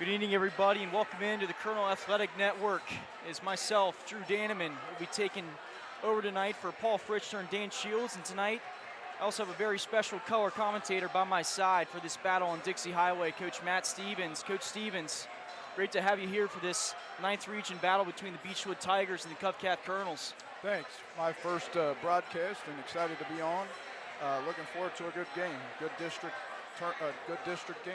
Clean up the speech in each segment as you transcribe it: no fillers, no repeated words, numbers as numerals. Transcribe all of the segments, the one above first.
Good evening, everybody, and welcome into the Colonel Athletic Network. It's myself, Drew Daneman, will be taking over tonight for Paul Fritchter and Dan Shields. And tonight, I also have a very special color commentator by my side for this battle on Dixie Highway, Coach Matt Stevens. Coach Stevens, great to have you here for this 9th region battle between the Beechwood Tigers and the Covcath Colonels. Thanks. My first broadcast, and excited to be on. Looking forward to a good game, good district game.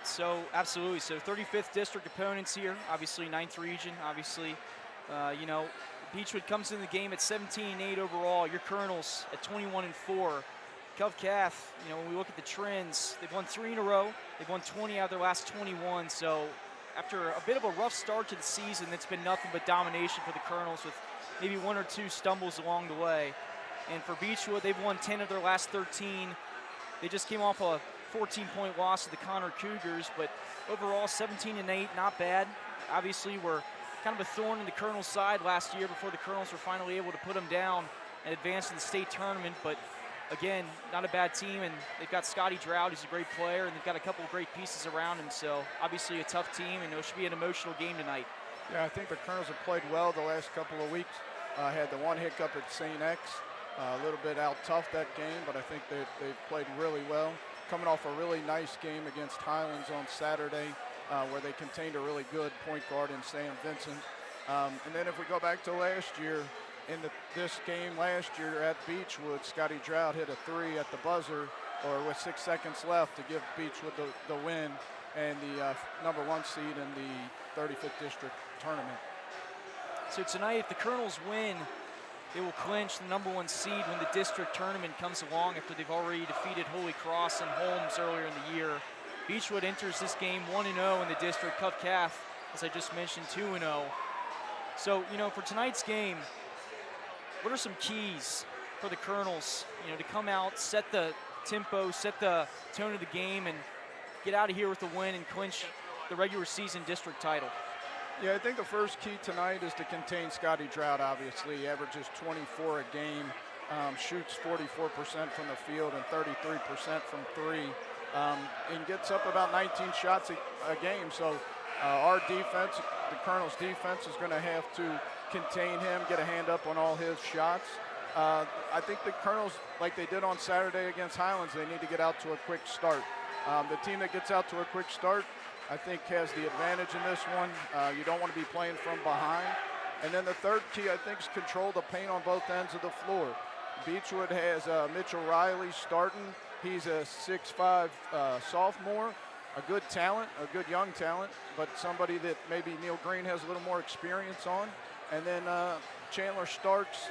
So, absolutely. So, 35th district opponents here, obviously 9th region, obviously. Beechwood comes in the game at 17-8 overall. Your Colonels at 21-4. Covcath, when we look at the trends, they've won 3 in a row. They've won 20 out of their last 21. So, after a bit of a rough start to the season, it's been nothing but domination for the Colonels with maybe 1 or 2 stumbles along the way. And for Beechwood, they've won 10 of their last 13. They just came off a 14-point loss to the Connor Cougars, but overall 17-8, not bad. Obviously, we're kind of a thorn in the Colonels' side last year before the Colonels were finally able to put them down and advance to the state tournament. But again, not a bad team, and they've got Scotty Drought, who's a great player, and they've got a couple of great pieces around him. So obviously a tough team, and it should be an emotional game tonight. Yeah, I think the Colonels have played well the last couple of weeks. Had the one hiccup at St. X, a little bit out tough that game, but I think they've played really well. Coming off a really nice game against Highlands on Saturday, where they contained a really good point guard in Sam Vincent. And then if we go back to last year, in this game last year at Beechwood, Scotty Drought hit a 3 at the buzzer, or with 6 seconds left, to give Beechwood the win and the number 1 seed in the 35th district tournament. So tonight, if the Colonels win, they will clinch the number 1 seed when the district tournament comes along after they've already defeated Holy Cross and Holmes earlier in the year. Beechwood enters this game 1-0 in the district. Covcath, as I just mentioned, 2-0. So, for tonight's game, what are some keys for the Colonels, to come out, set the tempo, set the tone of the game, and get out of here with a win and clinch the regular season district title? Yeah, I think the first key tonight is to contain Scotty Drought, obviously. He averages 24 a game, shoots 44% from the field and 33% from 3, and gets up about 19 shots a game. So our defense, the Colonels' defense, is going to have to contain him, get a hand up on all his shots. I think the Colonels, like they did on Saturday against Highlands, they need to get out to a quick start. The team that gets out to a quick start, I think, has the advantage in this one. You don't want to be playing from behind. And then the third key, I think, is control the paint on both ends of the floor. Beechwood has Mitchell Riley starting. He's a 6'5" sophomore, a good talent, a good young talent, but somebody that maybe Neil Green has a little more experience on. And then Chandler Starks,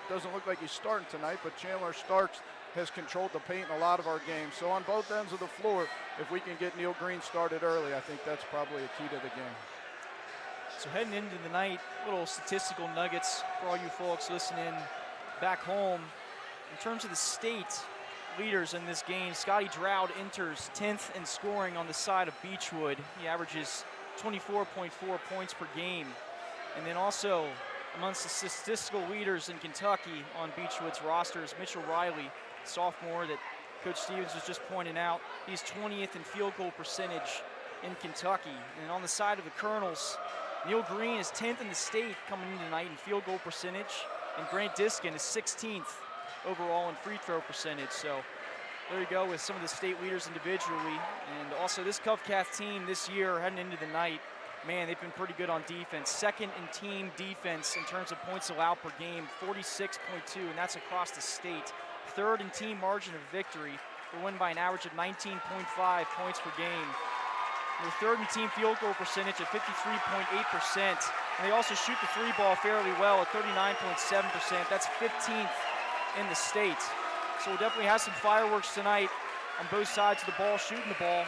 doesn't look like he's starting tonight, but Chandler Starks has controlled the paint in a lot of our games. So on both ends of the floor, if we can get Neil Green started early, I think that's probably a key to the game. So heading into the night, little statistical nuggets for all you folks listening back home. In terms of the state leaders in this game, Scotty Drought enters 10th in scoring on the side of Beechwood. He averages 24.4 points per game. And then also amongst the statistical leaders in Kentucky on Beechwood's roster is Mitchell Riley, sophomore that Coach Stevens was just pointing out. He's 20th in field goal percentage in Kentucky. And on the side of the Colonels, Neil Green is 10th in the state coming in tonight in field goal percentage, and Grant Diskin is 16th overall in free throw percentage. So there you go with some of the state leaders individually. And also this Covcath team this year heading into the night, man, they've been pretty good on defense. Second in team defense in terms of points allowed per game, 46.2, and that's across the state. Third in team margin of victory. They win by an average of 19.5 points per game. They're third in team field goal percentage at 53.8%. And they also shoot the 3 ball fairly well at 39.7%. That's 15th in the state. So we'll definitely have some fireworks tonight on both sides of the ball, shooting the ball.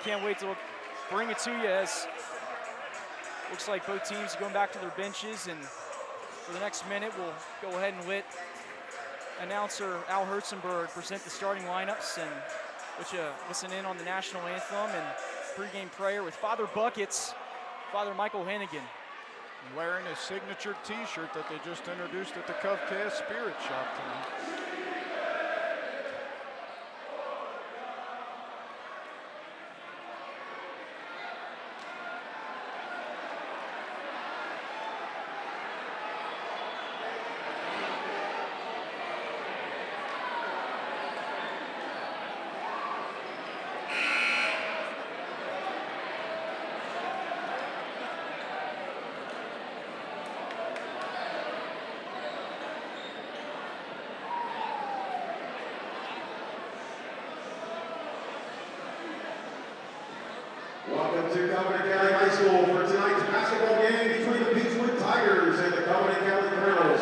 Can't wait to bring it to you, as looks like both teams are going back to their benches. And for the next minute, we'll go ahead and let announcer Al Herzenberg present the starting lineups and let you listen in on the national anthem and pregame prayer with Father Buckets, Father Michael Hennigan. Wearing his signature T-shirt that they just introduced at the Covcath Spirit Shop tonight. Welcome to Covington County High School for tonight's basketball game between the Beechwood Tigers and the Covington County Colonels.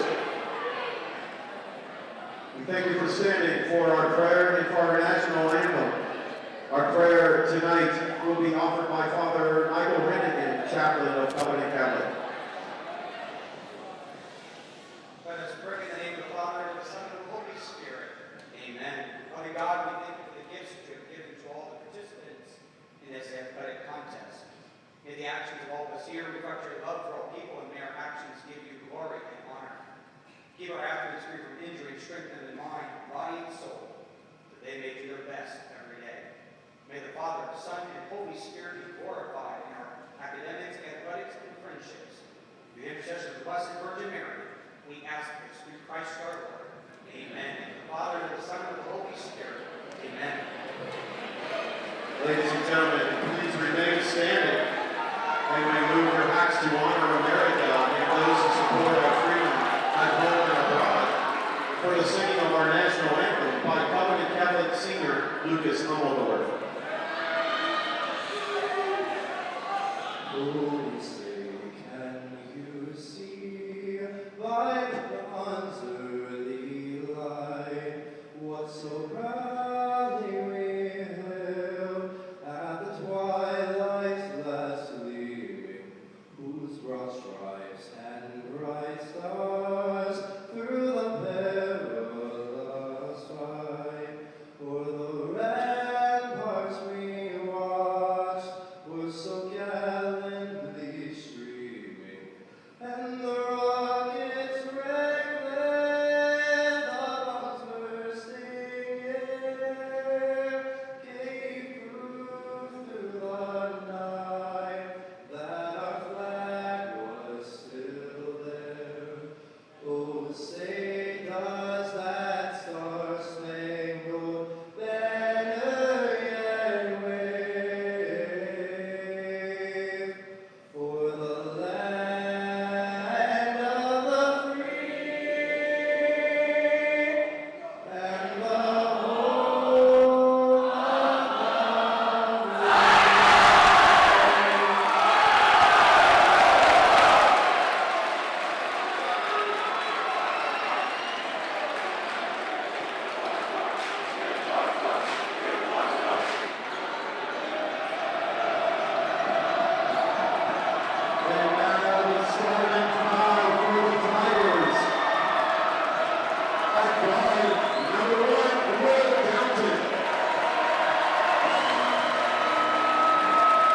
We thank you for standing for our prayer and for our national anthem. Our prayer tonight will be offered by Father Michael Rennigan, chaplain of Covington County. Let us pray in the name of the Father, and the Son, and the Holy Spirit. Amen. Father God, we thank you for the gifts that you have given to all the participants in this athletic contest. May the actions of all of us here reflect your love for all people, and may our actions give you glory and honor. Keep our athletes free from injury and strengthen them in mind, body, and soul, that they may do their best every day. May the Father, Son, and Holy Spirit be glorified in our academics, athletics, and friendships. Through the intercession of the Blessed Virgin Mary, we ask this through Christ our Lord. Amen. And the Father, and the Son, and the Holy Spirit. Amen. Ladies and gentlemen, please remain standing. And we move your hats to honor America and those who support our freedom at home and abroad. For the singing of our national anthem by Covington Catholic singer Lucas Hummelsdorf. Holy Spirit, can you see by the dawn's early light what so proudly we hailed at the twilight's last gleaming, whose broad stripes and bright stars through the perilous fight o'er the ramparts we watched were so gallantly streaming, and the rockets reckless the bursting air gave proof through the night that our flag was still there. Oh, say does that star-spangled banner yet wave for the land of the free and the home of the And now the starting five for the Tigers. At guard, number 1, Will Downton.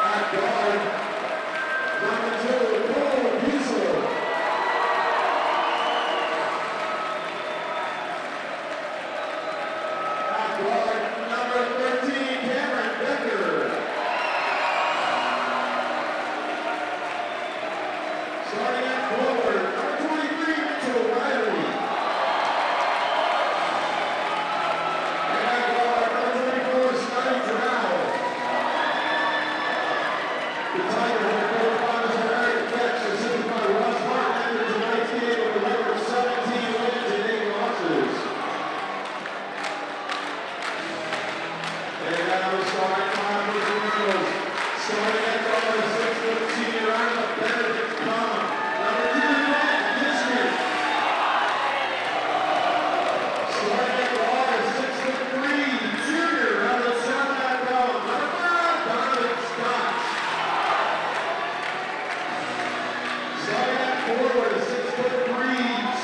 At guard, number 2, Cole Buesel. At guard, number 13, Cameron Becker. Starting at forward, number 23, Mitchell Riley. And at guard, number 24, Scotty Drow. The Tigers have qualified as an American catch, assisted by Ross Martin after tonight's game with a record of 17 wins and 8 losses. And now the starting five for the girls. Starting at guard, 6-foot senior Isla Benedict Common. Number 2, Matt Disney. Starting at guard, 6'3", junior out of South Alabama. Number 5, Donovan Scott. Starting at forward, 6'3",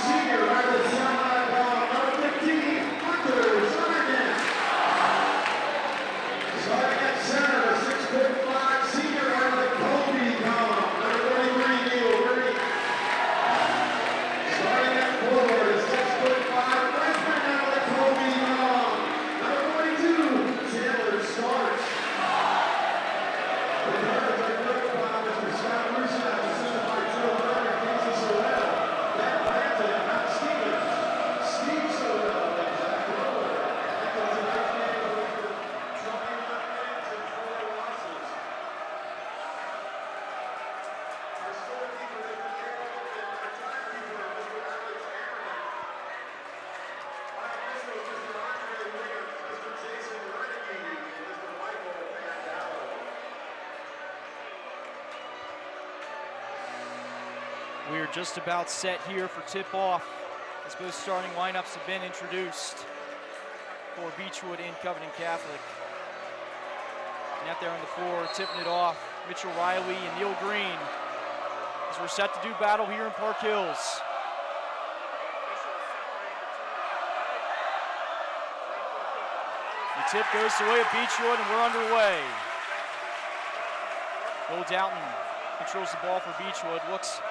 senior out of South Alabama. Number 15, Hunter Zimmerman. Starting at center, 6'5", senior We're just about set here for tip-off as both starting lineups have been introduced for Beechwood and Covington Catholic. And out there on the floor, tipping it off, Mitchell Riley and Neil Green as we're set to do battle here in Park Hills. The tip goes the way of Beechwood and we're underway. Will Doughton controls the ball for Beechwood, looks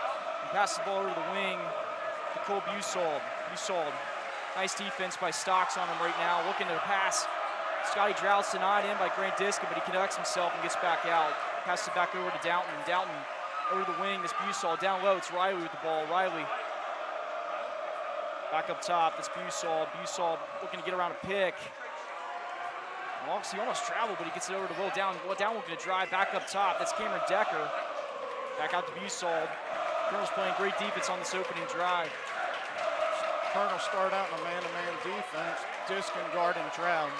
and passes the ball over to the wing to Cole Busold. Nice defense by Stocks on him right now, looking to pass. Scotty Droud's denied in by Grant Diskin, but he connects himself and gets back out. Passes it back over to Doughton. Doughton over the wing, it's Busold. Down low, it's Riley with the ball. Riley back up top, it's Busold. Busold looking to get around a pick. He almost traveled, but he gets it over to Will Down. Will Down looking to drive back up top. That's Cameron Decker. Back out to Busold. Colonel's playing great defense on this opening drive. Colonel start out in a man-to-man defense. Diskin guarding Droud.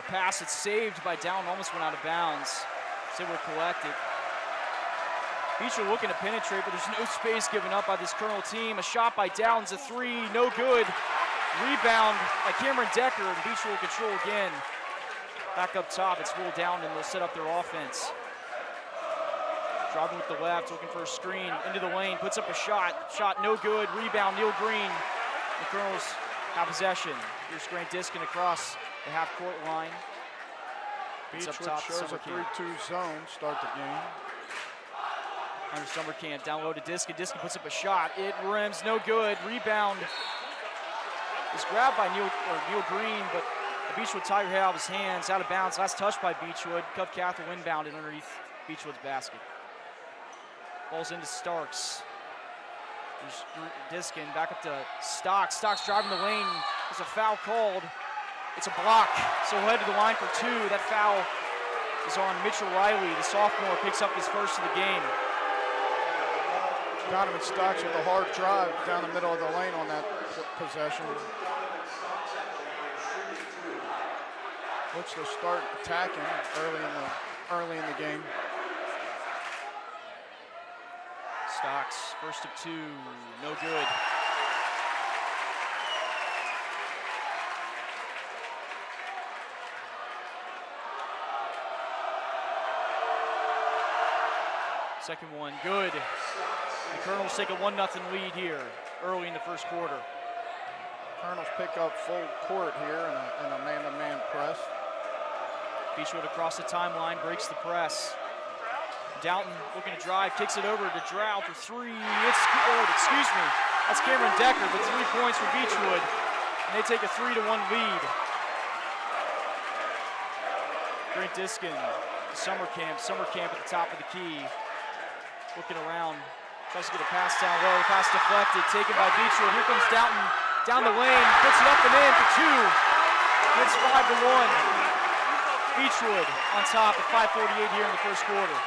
A pass that's saved by Down, almost went out of bounds. So we're collected. Beechwood looking to penetrate, but there's no space given up by this Colonel team. A shot by Downs, a three, no good. Rebound by Cameron Decker, and Beechwood will control again. Back up top, it's Will Down, and they'll set up their offense. Driving with the left, looking for a screen, into the lane, puts up a shot. Shot no good, rebound, Neil Green. The Colonels have possession. Here's Grant Diskin across the half-court line. Beechwood shows a 3-2 zone, start the game. Under Summercamp, down low to Diskin. Diskin puts up a shot. It rims, no good. Rebound is grabbed by Neil Green, but the Beechwood Tiger had out of his hands, out of bounds. Last touch by Beechwood. Cov Catholic inbounded underneath Beechwood's basket. Ball's into Starks. There's Diskin back up to Stocks. Stocks driving the lane. There's a foul called. It's a block, so we'll head to the line for two. That foul is on Mitchell Riley. The sophomore picks up his first of the game. Donovan Stocks with a hard drive down the middle of the lane on that possession. Looks to start attacking early in the game. Stocks, first of two, no good. Second one, good. The Colonels take a 1-0 lead here early in the first quarter. Colonels pick up full court here in a man-to-man press. Beechwood across the timeline, breaks the press. Doughton looking to drive, kicks it over to Droud for three. It's good, excuse me. That's Cameron Decker, but 3 points for Beechwood. And they take a 3-1 lead. Grant Diskin, Summercamp at the top of the key. Looking around, tries to get a pass down low, pass deflected, taken by Beechwood. Here comes Doughton, down the lane, puts it up and in for two. And it's 5-1. Beechwood on top at 5:48 here in the first quarter.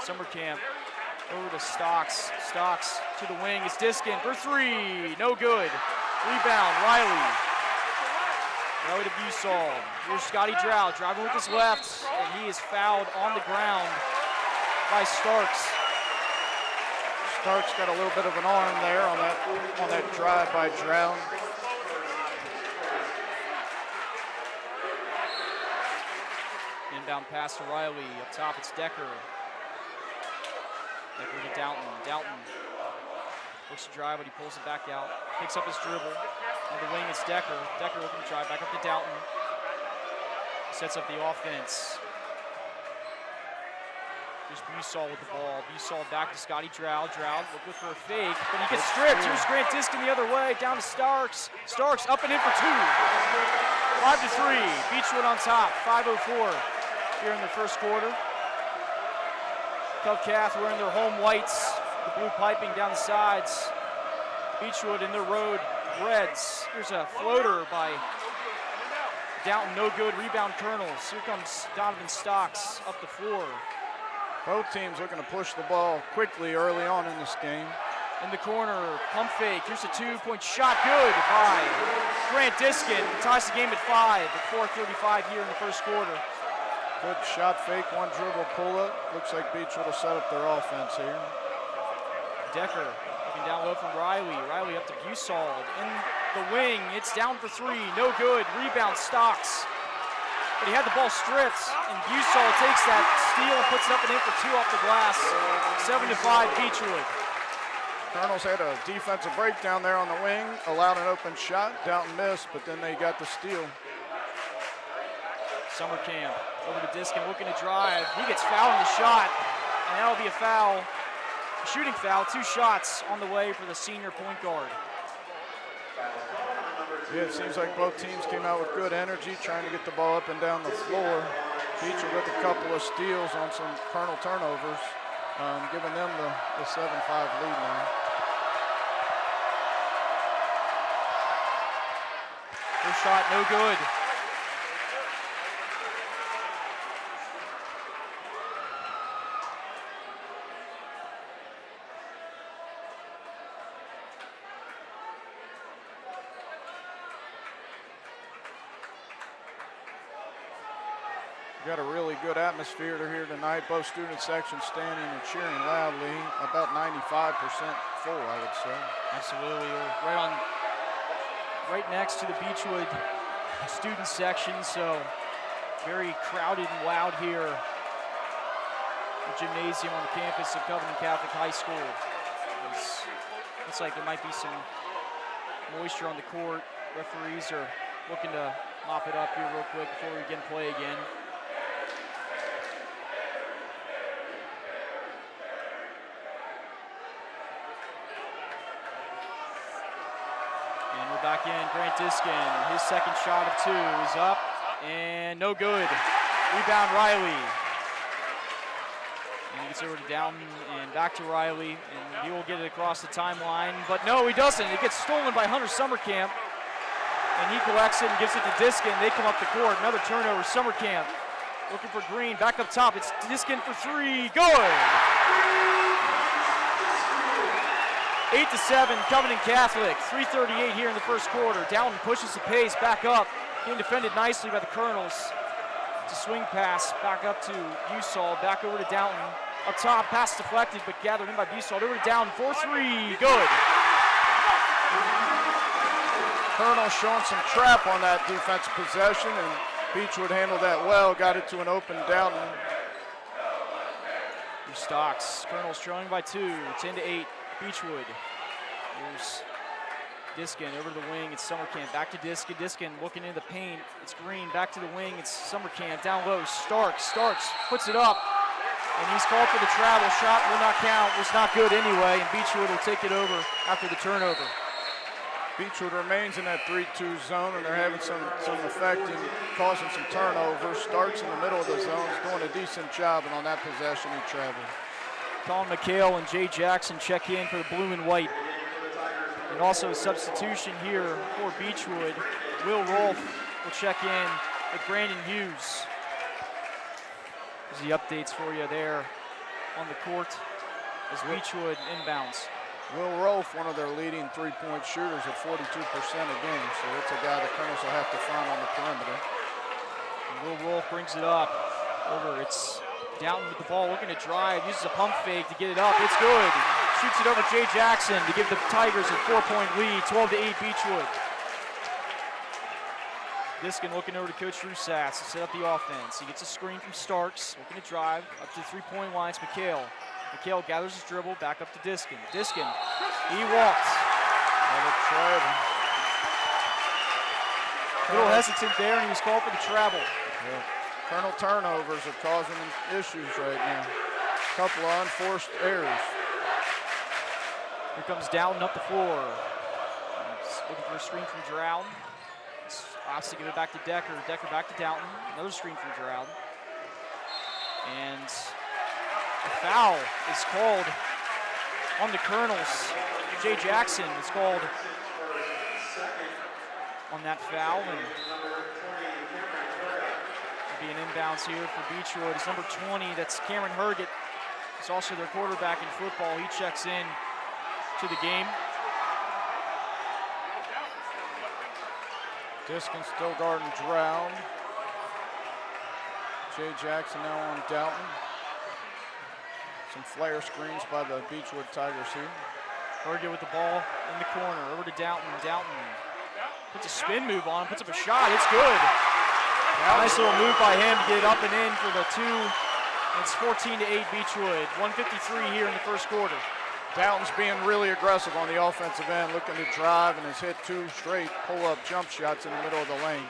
Summercamp over to Stocks. Stocks to the wing, it's Diskin for three, no good. Rebound, Riley. Riley to Busold. Here's Scotty Droud driving with his left, and he is fouled on the ground by Starks. Starks got a little bit of an arm there on that drive by Droud. Inbound pass to Riley. Up top, it's Decker. Decker to Doughton. Doughton looks to drive, but he pulls it back out. Picks up his dribble. On the wing, it's Decker. Decker looking to drive back up to Doughton. Sets up the offense. Here's Busold with the ball. Busold back to Scotty Droud. Droud looking for a fake, but he gets stripped. Here's Grant Diskin the other way, down to Starks. Starks up and in for two. 5-3. Beechwood on top. 5:04 here in the first quarter. Cov Cath wearing their home whites. The blue piping down the sides. Beechwood in their road reds. Here's a floater by Doughton, no good. Rebound Colonels. Here comes Donovan Stocks up the floor. Both teams looking to push the ball quickly early on in this game. In the corner, pump fake. Here's a 2-point shot, good by Grant Diskin. Ties the game at 5 at 4:35 here in the first quarter. Good shot fake, one dribble pull up. Looks like Beechwood will set up their offense here. Decker looking down low from Riley. Riley up to Busald in the wing. It's down for three, no good. Rebound Stocks. But he had the ball stripped, and Busald takes that steal and puts it up and in for two off the glass. 7-5 Beechwood. Colonels had a defensive breakdown there on the wing, allowed an open shot. Downton missed, but then they got the steal. Summercamp over to Diskin, looking to drive. He gets fouled in the shot, and that'll be a foul. A shooting foul, 2 shots on the way for the senior point guard. Yeah, it seems like both teams came out with good energy, trying to get the ball up and down the floor. Beechwood with a couple of steals on some Colonel turnovers, giving them the 7-5 lead now. First shot, no good. Got a really good atmosphere here tonight. Both student sections standing and cheering loudly. About 95% full, I would say. Absolutely. Right next to the Beechwood student section, so very crowded and loud here. The gymnasium on the campus of Covington Catholic High School. Looks like there might be some moisture on the court. Referees are looking to mop it up here real quick before we begin play again. Back in, Grant Diskin, his second shot of 2 is up, and no good. Rebound, Riley. And he gets over to Downton and back to Riley, and he will get it across the timeline, but no, he doesn't. It gets stolen by Hunter Summercamp, and he collects it and gives it to Diskin. They come up the court, another turnover, Summercamp looking for Green, back up top, it's Diskin for 3, good! 8-7, Covington Catholic. 3:38 here in the first quarter. Downton pushes the pace back up. Being defended nicely by the Colonels. It's a swing pass back up to Busald. Back over to Downton. Up top, pass deflected, but gathered in by Busald. Over to Downton, 4-3, good. Colonels showing some trap on that defensive possession, and Beechwood handled that well. Got it to an open Downton. Stocks. Colonels trailing by 2. 10-8. Beechwood. Here's Diskin over to the wing. It's Summercamp. Back to Diskin. Diskin looking into the paint. It's Green. Back to the wing. It's Summercamp. Down low. Starks puts it up. And he's called for the travel. Shot will not count. Was not good anyway. And Beechwood will take it over after the turnover. Beechwood remains in that 3-2 zone, and they're having some effect in causing some turnovers. Starks in the middle of the zone. He's doing a decent job, and on that possession, he traveled. Colin McHale and Jay Jackson check in for the blue and white. And also a substitution here for Beechwood. Will Rolfe will check in with Brandon Hughes. There's the updates for you there on the court as Beechwood inbounds. Will Rolfe, one of their leading three-point shooters at 42% a game, so that's a guy the Colonels will have to find on the perimeter. And Will Rolfe brings it up over. It's Downton with the ball, looking to drive, uses a pump fake to get it up. It's good. Shoots it over Jay Jackson to give the Tigers a 4-point lead, 12-8 Beechwood. Diskin looking over to Coach Roussas to set up the offense. He gets a screen from Starks, looking to drive up to the three-point line. It's McHale. McHale gathers his dribble, back up to Diskin. Diskin, he walks. A little hesitant there, and he was called for the travel. Yeah. Colonel turnovers are causing them issues right now. A couple of unforced errors. Here comes Downton up the floor. He's looking for a screen from Drown. Has to give it back to Decker. Decker back to Downton. Another screen from Drown. And a foul is called on the Colonels. Jay Jackson is called on that foul. And be an inbounds here for Beechwood. It's number 20, that's Cameron Herget. He's also their quarterback in football. He checks in to the game. Diskin still guarding Drown. Jay Jackson now on Dalton. Some flare screens by the Beechwood Tigers here. Herget with the ball in the corner, over to Dalton. Dalton puts a spin move on, puts up a shot, it's good. Nice little move by him to get it up and in for the 2. It's 14-8 Beechwood, 1:53 here in the first quarter. Dalton's being really aggressive on the offensive end, looking to drive and has hit 2 straight pull-up jump shots in the middle of the lane.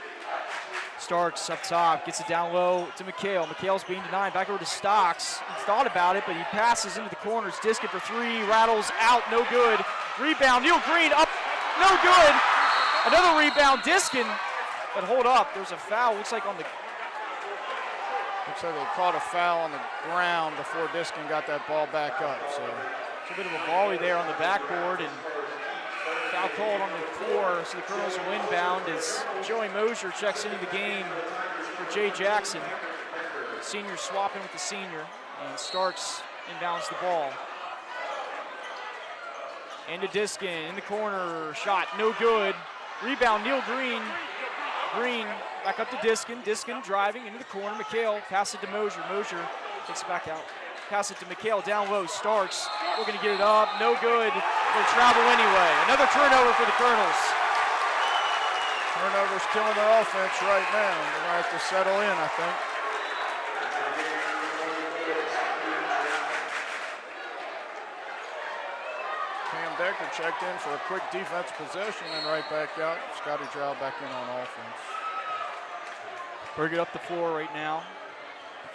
Starks up top, gets it down low to McHale. McHale's being denied, back over to Stocks. He thought about it, but he passes into the corners. Diskin for 3, rattles out, no good. Rebound, Neil Green up, no good. Another rebound, Diskin, but hold up, there's a foul, looks like they caught a foul on the ground before Diskin got that ball back up. So it's a bit of a volley there on the backboard, and foul called on the floor, so the Colonels will inbound as Joey Mosier checks into the game for Jay Jackson. Senior swapping with the senior, and Starks inbounds the ball. Into Diskin, in the corner, shot, no good. Rebound, Neil Green. Green back up to Diskin. Diskin driving into the corner. McHale, pass it to Mosier. Mosier takes it back out. Pass it to McHale, down low. Starks looking to get it up, no good. They'll travel anyway. Another turnover for the Colonels. Turnovers killing their offense right now. They're going to have to settle in, I think. Cam Decker checked in for a quick defense possession and right back out. Scotty Drow back in on offense. Herget up the floor right now.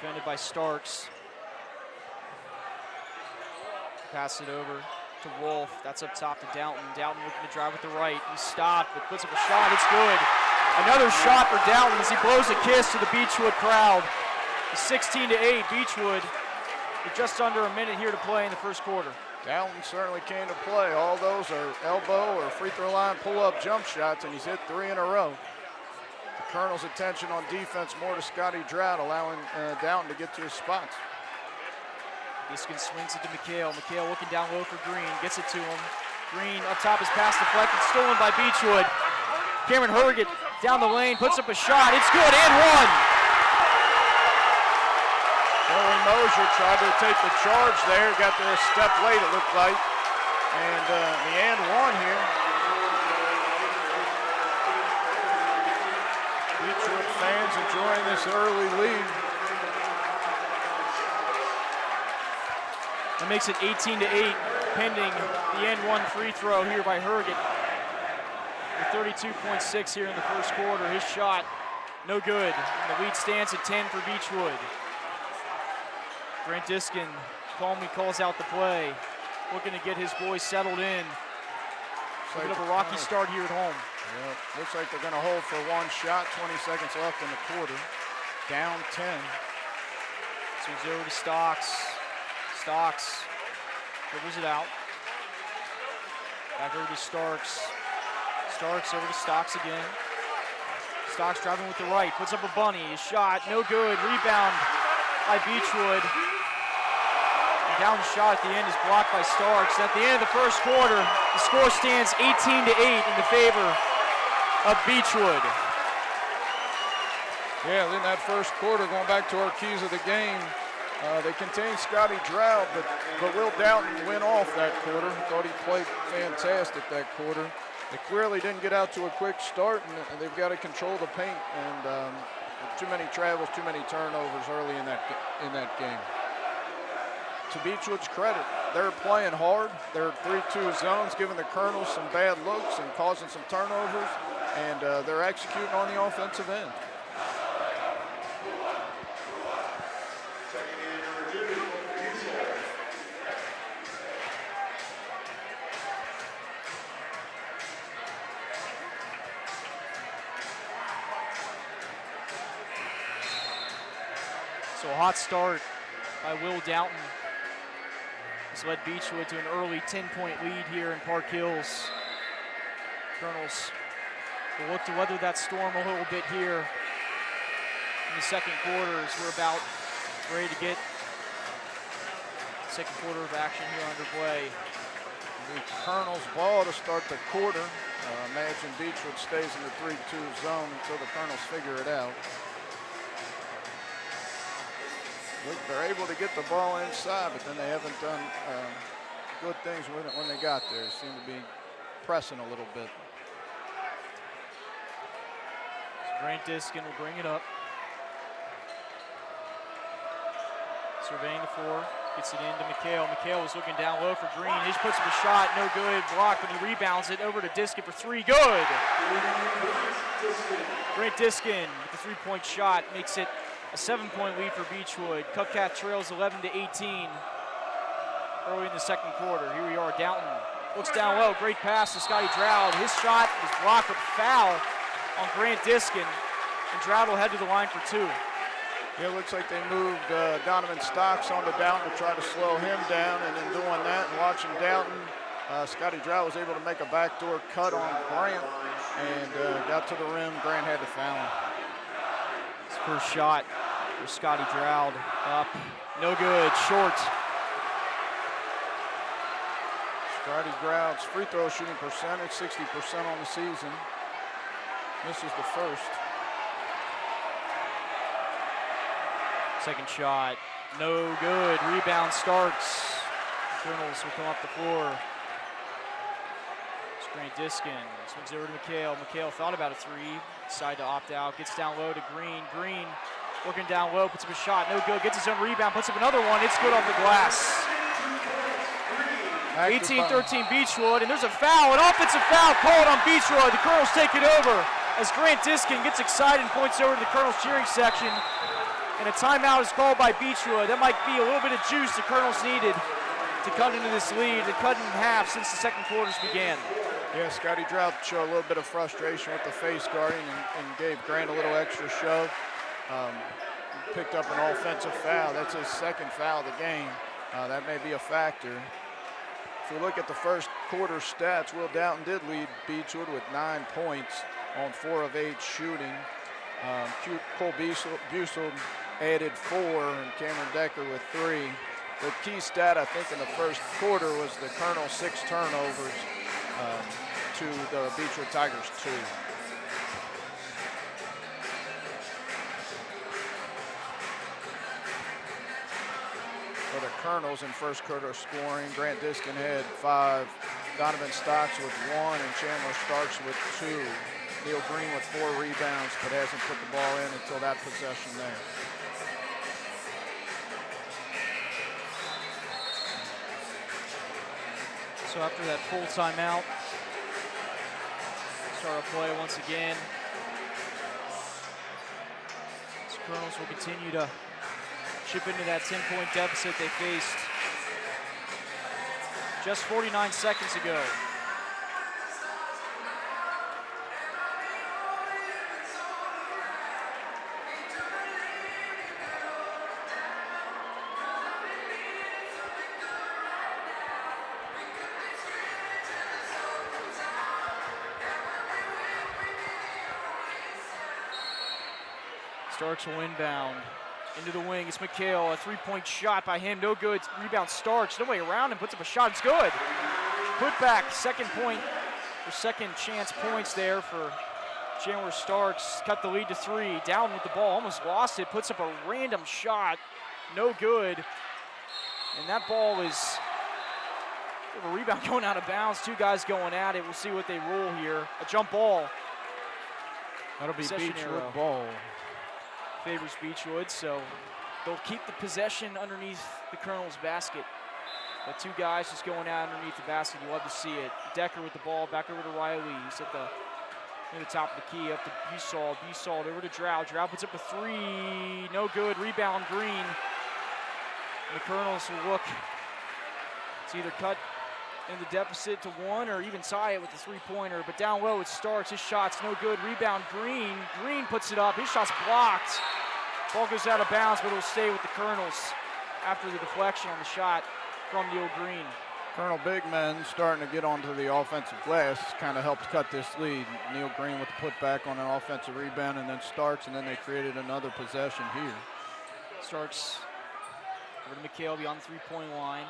Defended by Starks. Pass it over to Wolf. That's up top to Dalton. Dalton looking to drive with the right. He stopped, but puts up a shot. It's good. Another shot for Dalton as he blows a kiss to the Beechwood crowd. 16-8 Beechwood with just under a minute here to play in the first quarter. Dalton certainly came to play. All those are elbow or free throw line pull-up jump shots, and he's hit 3 in a row. The Colonel's attention on defense more to Scotty Drout, allowing Dalton to get to his spots. Diskin swings it to McHale. McHale looking down low for Green, gets it to him. Green up top, his pass deflected, stolen by Beechwood. Cameron Herget down the lane, puts up a shot. It's good, and one. Joey Mosier tried to take the charge there, got there a step late it looked like. And the and one here. Beechwood fans enjoying this early lead. That makes it 18-8, pending the N1 free throw here by Herget. With 32.6 here in the first quarter. His shot, no good. And the lead stands at 10 for Beechwood. Grant Diskin calmly calls out the play, looking to get his boys settled in. A bit of a rocky start here at home. Yeah, looks like they're going to hold for one shot. 20 seconds left in the quarter. Down 10. Swings over to Stocks. Stocks dribbles it out. Back over to Starks. Starks over to Stocks again. Stocks driving with the right, puts up a bunny. His shot, no good. Rebound by Beechwood. And down shot at the end is blocked by Starks. At the end of the first quarter, the score stands 18-8 in the favor of Beechwood. Yeah, in that first quarter, going back to our keys of the game, they contained Scotty Drout, but Will Dalton went off that quarter. Thought he played fantastic that quarter. They clearly didn't get out to a quick start, and they've got to control the paint. And too many travels, too many turnovers early in that game. To Beechwood's credit, they're playing hard. They're 3-2 zones, giving the Colonels some bad looks and causing some turnovers, and they're executing on the offensive end. So a hot start by Will Dalton has led Beechwood to an early 10-point lead here in Park Hills. Colonels will look to weather that storm a little bit here in the second quarter as we're about ready to get the second quarter of action here underway. The Colonels ball to start the quarter. Imagine Beechwood stays in the 3-2 zone until the Colonels figure it out. They're able to get the ball inside, but then they haven't done good things with it when they got there. They seem to be pressing a little bit. So Grant Diskin will bring it up. Surveying the floor, gets it into McHale. McHale was looking down low for Green. He just puts up a shot, no good. Blocked, but he rebounds it over to Diskin for three. Good! Grant Diskin with the three-point shot makes it a 7-point lead for Beechwood. Covcat trails 11-18 early in the second quarter. Here we are, Downton looks down low, great pass to Scotty Drought. His shot was blocked with foul on Grant Diskin, and Drought will head to the line for two. Yeah, it looks like they moved Donovan Stocks onto Downton to try to slow him down, and in doing that and watching Downton, Scotty Drought was able to make a backdoor cut on Grant and got to the rim. Grant had to foul him. His first shot for Scotty Drought up, no good, short. Scotty Drout's free throw shooting percentage, 60% on the season. This is the first. Second shot, no good. Rebound Starks. Colonels will come up the floor. It's Grant Diskin. Swings over to McHale. McHale thought about a three. Decided to opt out. Gets down low to Green. Green working down low. Puts up a shot. No good. Gets his own rebound. Puts up another one. It's good off the glass. 18-13 Beechwood. And there's a foul. An offensive foul called on Beechwood. The Colonels take it over as Grant Diskin gets excited and points over to the Colonels cheering section. And a timeout is called by Beechwood. That might be a little bit of juice the Colonels needed to cut into this lead, to cut in half since the second quarters began. Yeah, Scotty Drought showed a little bit of frustration with the face guarding and gave Grant a little extra shove. Picked up an offensive foul. That's his second foul of the game. That may be a factor. If we look at the first quarter stats, Will Downton did lead Beechwood with 9 points on 4 of 8 shooting. Cole Bussel added 4 and Cameron Decker with 3. The key stat, I think, in the first quarter was the Colonel 6 turnovers to the Beechwood Tigers 2. For the Colonels in first quarter scoring, Grant Diskin had 5, Donovan Stocks with 1, and Chandler Starks with 2. Neil Green with 4 rebounds, but hasn't put the ball in until that possession there. So after that full timeout, start our play once again. The Colonels will continue to chip into that 10-point deficit they faced just 49 seconds ago. Starks will inbound into the wing. It's McHale, a 3-point shot by him. No good. Rebound Starks. No way around him. Puts up a shot. It's good. Put back. Second point or second chance points there for Chandler Starks. Cut the lead to 3. Down with the ball. Almost lost it. Puts up a random shot. No good. And that ball is a rebound going out of bounds. 2 guys going at it. We'll see what they rule here. A jump ball. That'll be Possession Beechwood arrow. ball. Favors Beechwood, so they'll keep the possession underneath the Colonel's basket. But 2 guys just going out underneath the basket. You love to see it. Decker with the ball, back over to Riley. He's at near the top of the key, up to Bussard. Bussard over to Drought. Drought puts up a 3. No good. Rebound Green. And the Colonels will look to either cut in the deficit to 1 or even tie it with the 3-pointer. But down low it starts. His shot's no good. Rebound Green. Green puts it up. His shot's blocked. Ball goes out of bounds, but it'll stay with the Colonels after the deflection on the shot from Neil Green. Colonel big men starting to get onto the offensive glass kind of helped cut this lead. Neil Green with the putback on an offensive rebound, and then Starks, and then they created another possession here. Starks over to McHale beyond the 3-point line.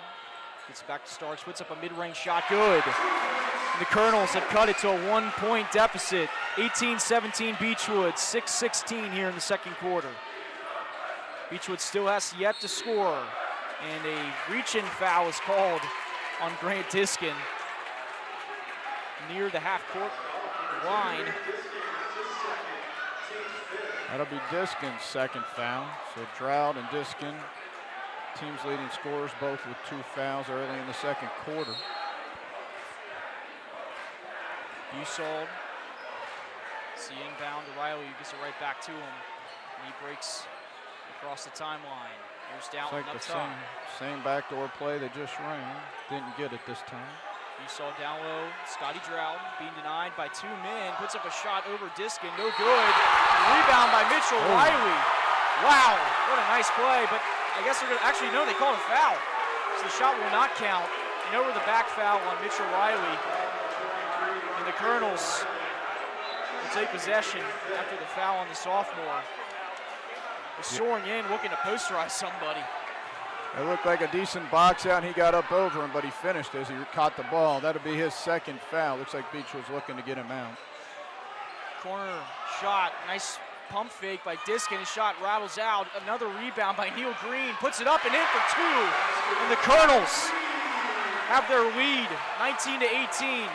Gets back to Starks, puts up a mid-range shot, good. And the Colonels have cut it to a 1-point deficit. 18-17 Beechwood, 6:16 here in the second quarter. Beechwood still has yet to score, and a reach-in foul is called on Grant Diskin near the half-court line. That'll be Diskin's second foul. So Drought and Diskin, team's leading scorers, both with 2 fouls early in the second quarter. Beechwood, see inbound to Riley, gets it right back to him. And he breaks across the timeline. Here's Downton It's like up the top. same backdoor play they just ran. Didn't get it this time. Beechwood down low. Scotty Drought being denied by 2 men. Puts up a shot over Diskin. No good. Rebound by Mitchell Riley. Wow, what a nice play. But I guess they're going to actually, no, they called a foul. So the shot will not count. And over the back foul on Mitchell Riley. And the Colonels will take possession after the foul on the sophomore. Was soaring in, looking to posterize somebody. It looked like a decent box out, and he got up over him, but he finished as he caught the ball. That'll be his second foul. Looks like Beach was looking to get him out. Corner shot, nice pump fake by Diskin. His shot rattles out. Another rebound by Neil Green. Puts it up and in for 2. And the Colonels have their lead, 19-18.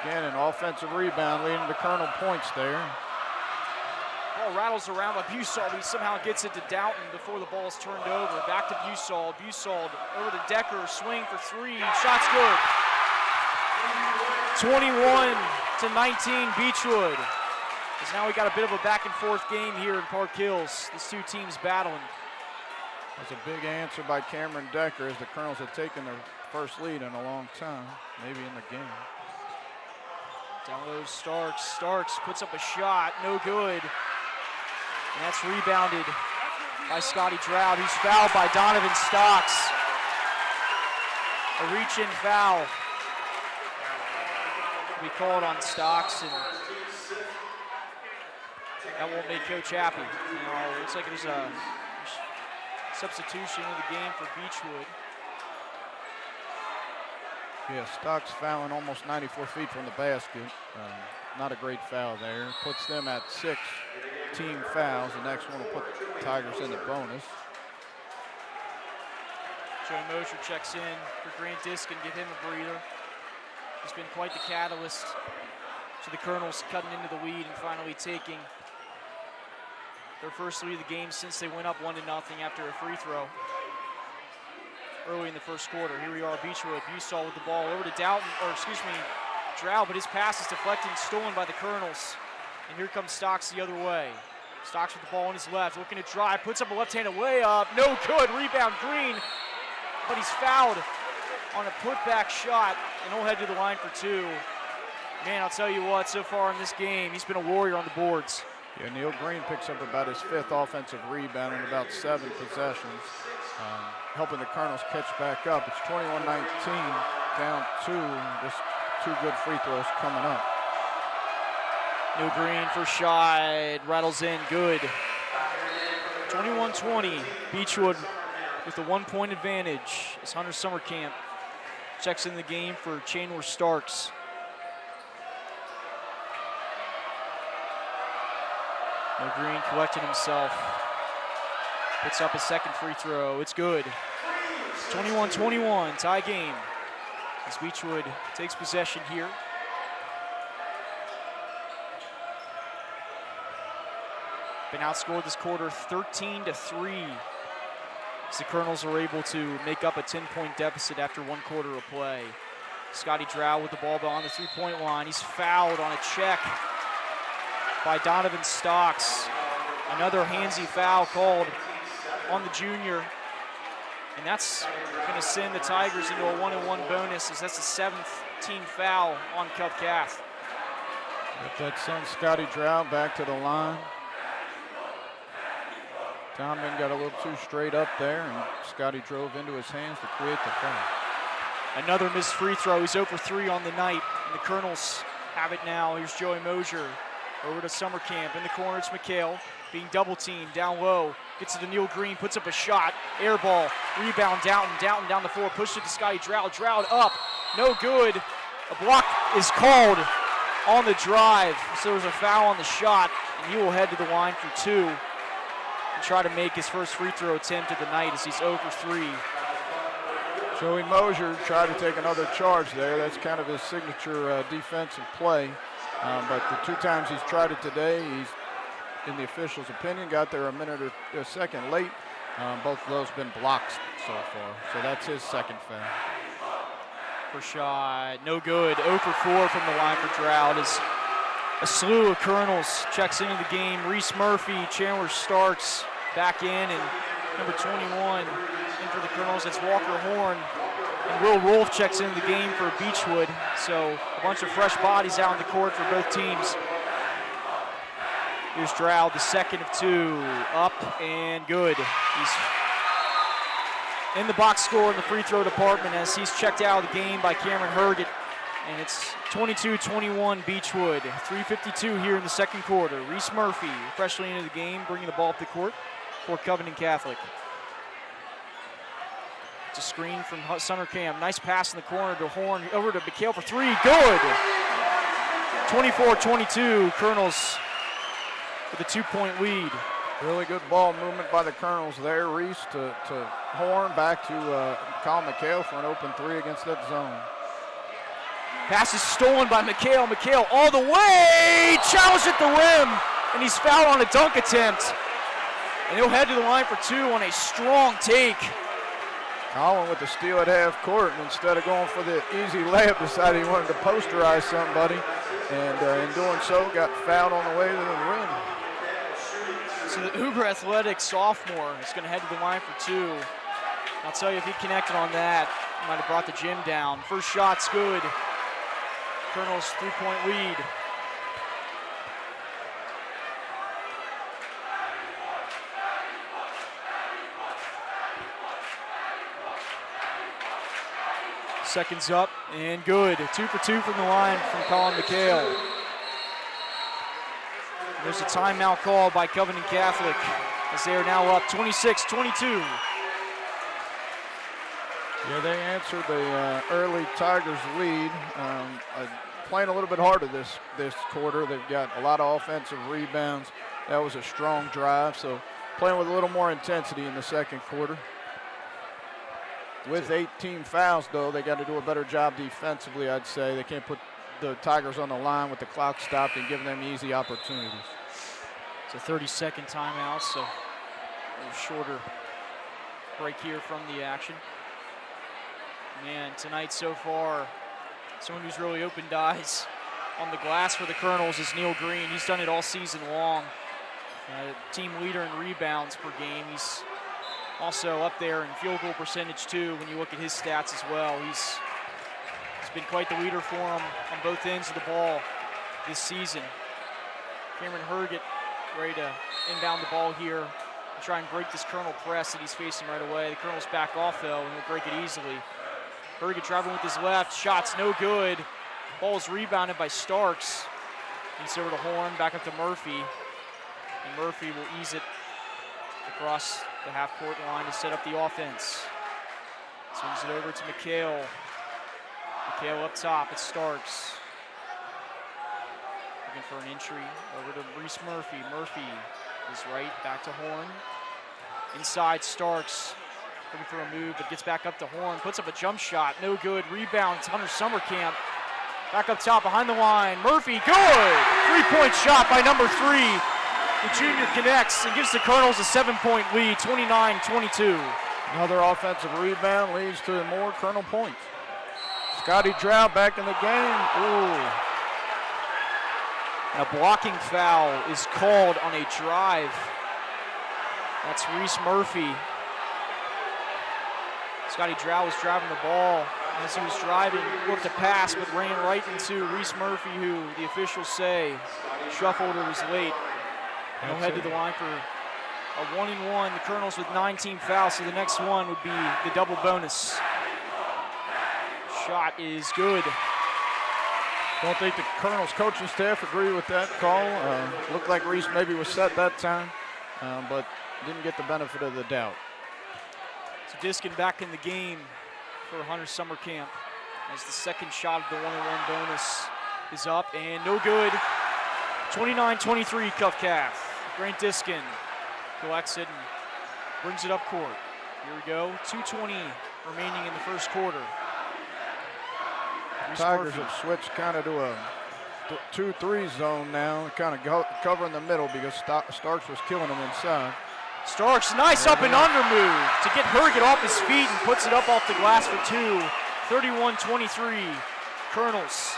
Again, an offensive rebound leading to Colonel points there. Ball rattles around by Beechwood. He somehow gets it to Downton before the ball is turned over. Back to Beechwood. Beechwood over to Decker. Swing for 3. Shot's good. 21-19 Beechwood. Because now we got a bit of a back and forth game here in Park Hills. These two teams battling. That's a big answer by Cameron Decker as the Colonels had taken their first lead in a long time, maybe in the game. Down low, Starks. Starks puts up a shot. No good. And that's rebounded by Scotty Drought, who's fouled by Donovan Stocks. A reach-in foul. We called on Stocks, and that won't make Coach happy. Now, it looks like there's a substitution in the game for Beechwood. Yeah, Stocks fouling almost 94 feet from the basket. Not a great foul there. Puts them at 6 team fouls. The next one will put the Tigers in the bonus. Joe Mosher checks in for Grant Diskin, give him a breather. He's been quite the catalyst to the Colonels cutting into the lead and finally taking their first lead of the game since they went up 1-0 after a free throw early in the first quarter. Here we are, Beechwood. Busall with the ball over to Drought, but his pass is deflected and stolen by the Colonels. And here comes Stocks the other way. Stocks with the ball on his left, looking to drive, puts up a left-handed layup. No good, rebound Green, but he's fouled on a putback shot, and he'll head to the line for 2. Man, I'll tell you what, so far in this game, he's been a warrior on the boards. Yeah, Neil Green picks up about his 5th offensive rebound in about 7 possessions, helping the Colonels catch back up. It's 21-19, down 2. Just 2 good free throws coming up. Neil Green for shot, rattles in, good. 21-20, Beechwood with the 1-point advantage as Hunter Summercamp checks in the game for Chandler Starks. Neil Green collecting himself. Puts up a second free throw. It's good. 21-21, tie game. As Beechwood takes possession here. Been outscored this quarter 13-3. As the Colonels are able to make up a 10-point deficit after 1 quarter of play. Scotty Drought with the ball on the 3-point line. He's fouled on a check by Donovan Stocks. Another handsy foul called on the junior. And that's going to send the Tigers into a 1-1 bonus, as that's the 7th team foul on Cub Cath. That sends Scotty Drought back to the line. Donovan got a little too straight up there, and Scotty drove into his hands to create the foul. Another missed free throw. He's 0 for 3 on the night, and the Colonels have it now. Here's Joey Mosier over to Summercamp. In the corner, it's McHale being double-teamed down low. Gets it to Neil Green, puts up a shot. Air ball, rebound, Downton down the floor, pushed it to Scotty Drought. Drought up, no good. A block is called on the drive. So there's a foul on the shot, and he will head to the line for 2. and try to make his first free throw attempt of the night as he's 0 for 3. Joey Mosier tried to take another charge there. That's kind of his signature defensive play. But the 2 times he's tried it today, he's, in the official's opinion, got there a minute or a second late. Both of those been blocks so far. So that's his second foul. First shot, no good. 0 for 4 from the line for Drought as a slew of Colonels checks into the game. Reese Murphy, Chandler Starks back in, and number 21 in for the Colonels. It's Walker Horn. And Will Rolfe checks into the game for Beechwood. So a bunch of fresh bodies out on the court for both teams. Here's Drought, the second of 2. Up and good. He's in the box score in the free throw department as he's checked out of the game by Cameron Herget. And it's 22-21 Beechwood. 3:52 here in the second quarter. Reese Murphy freshly into the game, bringing the ball up the court for Covington Catholic. It's a screen from Summercamp. Nice pass in the corner to Horn. Over to McHale for 3. Good! 24-22, Colonels with a 2-point lead. Really good ball movement by the Colonels there. Reese to Horn, back to Colin McHale for an open 3 against that zone. Pass is stolen by McHale. McHale all the way! Challenged at the rim! And he's fouled on a dunk attempt. And he'll head to the line for 2 on a strong take. Colin with the steal at half court, and instead of going for the easy layup, decided he wanted to posterize somebody. And in doing so, got fouled on the way to the rim. So the Uber Athletic sophomore is going to head to the line for 2. I'll tell you, if he connected on that, he might have brought the gym down. First shot's good. Colonel's 3-point lead. Seconds up and good. 2 for 2 from the line from Colin McHale. There's a timeout call by Covington Catholic as they are now up 26-22. Yeah, they answered the early Tigers lead. Playing a little bit harder this quarter. They've got a lot of offensive rebounds. That was a strong drive, so playing with a little more intensity in the second quarter. With 18 fouls, though, they got to do a better job defensively, I'd say. They can't put the Tigers on the line with the clock stopped and giving them easy opportunities. It's a 30-second timeout, so a little shorter break here from the action. Man, tonight so far, someone who's really opened eyes on the glass for the Colonels is Neil Green. He's done it all season long. Team leader in rebounds per game. He's also up there in field goal percentage too when you look at his stats as well. He's been quite the leader for him on both ends of the ball this season. Cameron Herget ready to inbound the ball here and try and break this Colonel press that he's facing right away. The Colonel's back off though, and he'll break it easily. Herget traveling with his left, shots no good. Ball's rebounded by Starks. He's over to Horn, back up to Murphy. And Murphy will ease it across the half-court line to set up the offense. Swings it over to McHale. McHale up top, it's Starks. Looking for an entry over to Reese Murphy. Murphy is right, back to Horn. Inside Starks, looking for a move, but gets back up to Horn. Puts up a jump shot, no good. Rebound, Hunter Summercamp. Back up top, behind the line. Murphy, good! 3-point shot by number 3. The junior connects and gives the Colonels a 7-point lead, 29-22. Another offensive rebound leads to more Colonel points. Scotty Drought back in the game. Ooh. A blocking foul is called on a drive. That's Reese Murphy. Scotty Drought was driving the ball. As he was driving, worked a pass, but ran right into Reese Murphy, who the officials say shuffled or was late. And he'll head to the line for a 1-and-1. The Colonels with 19 fouls, so the next one would be the double bonus. Shot is good. Don't think the Colonels coaching staff agree with that call. Looked like Reese maybe was set that time, but didn't get the benefit of the doubt. So Diskin back in the game for Hunter Summercamp as the second shot of the 1-and-1 bonus is up and no good. 29-23 Cuff Calf. Grant Diskin collects it and brings it up court. Here we go, 2:20 remaining in the first quarter. Tigers have switched kind of to a 2-3 zone now, kind of covering the middle because Starks was killing them inside. Starks, nice up and under move to get Herget off his feet and puts it up off the glass for two. 31-23, Colonels.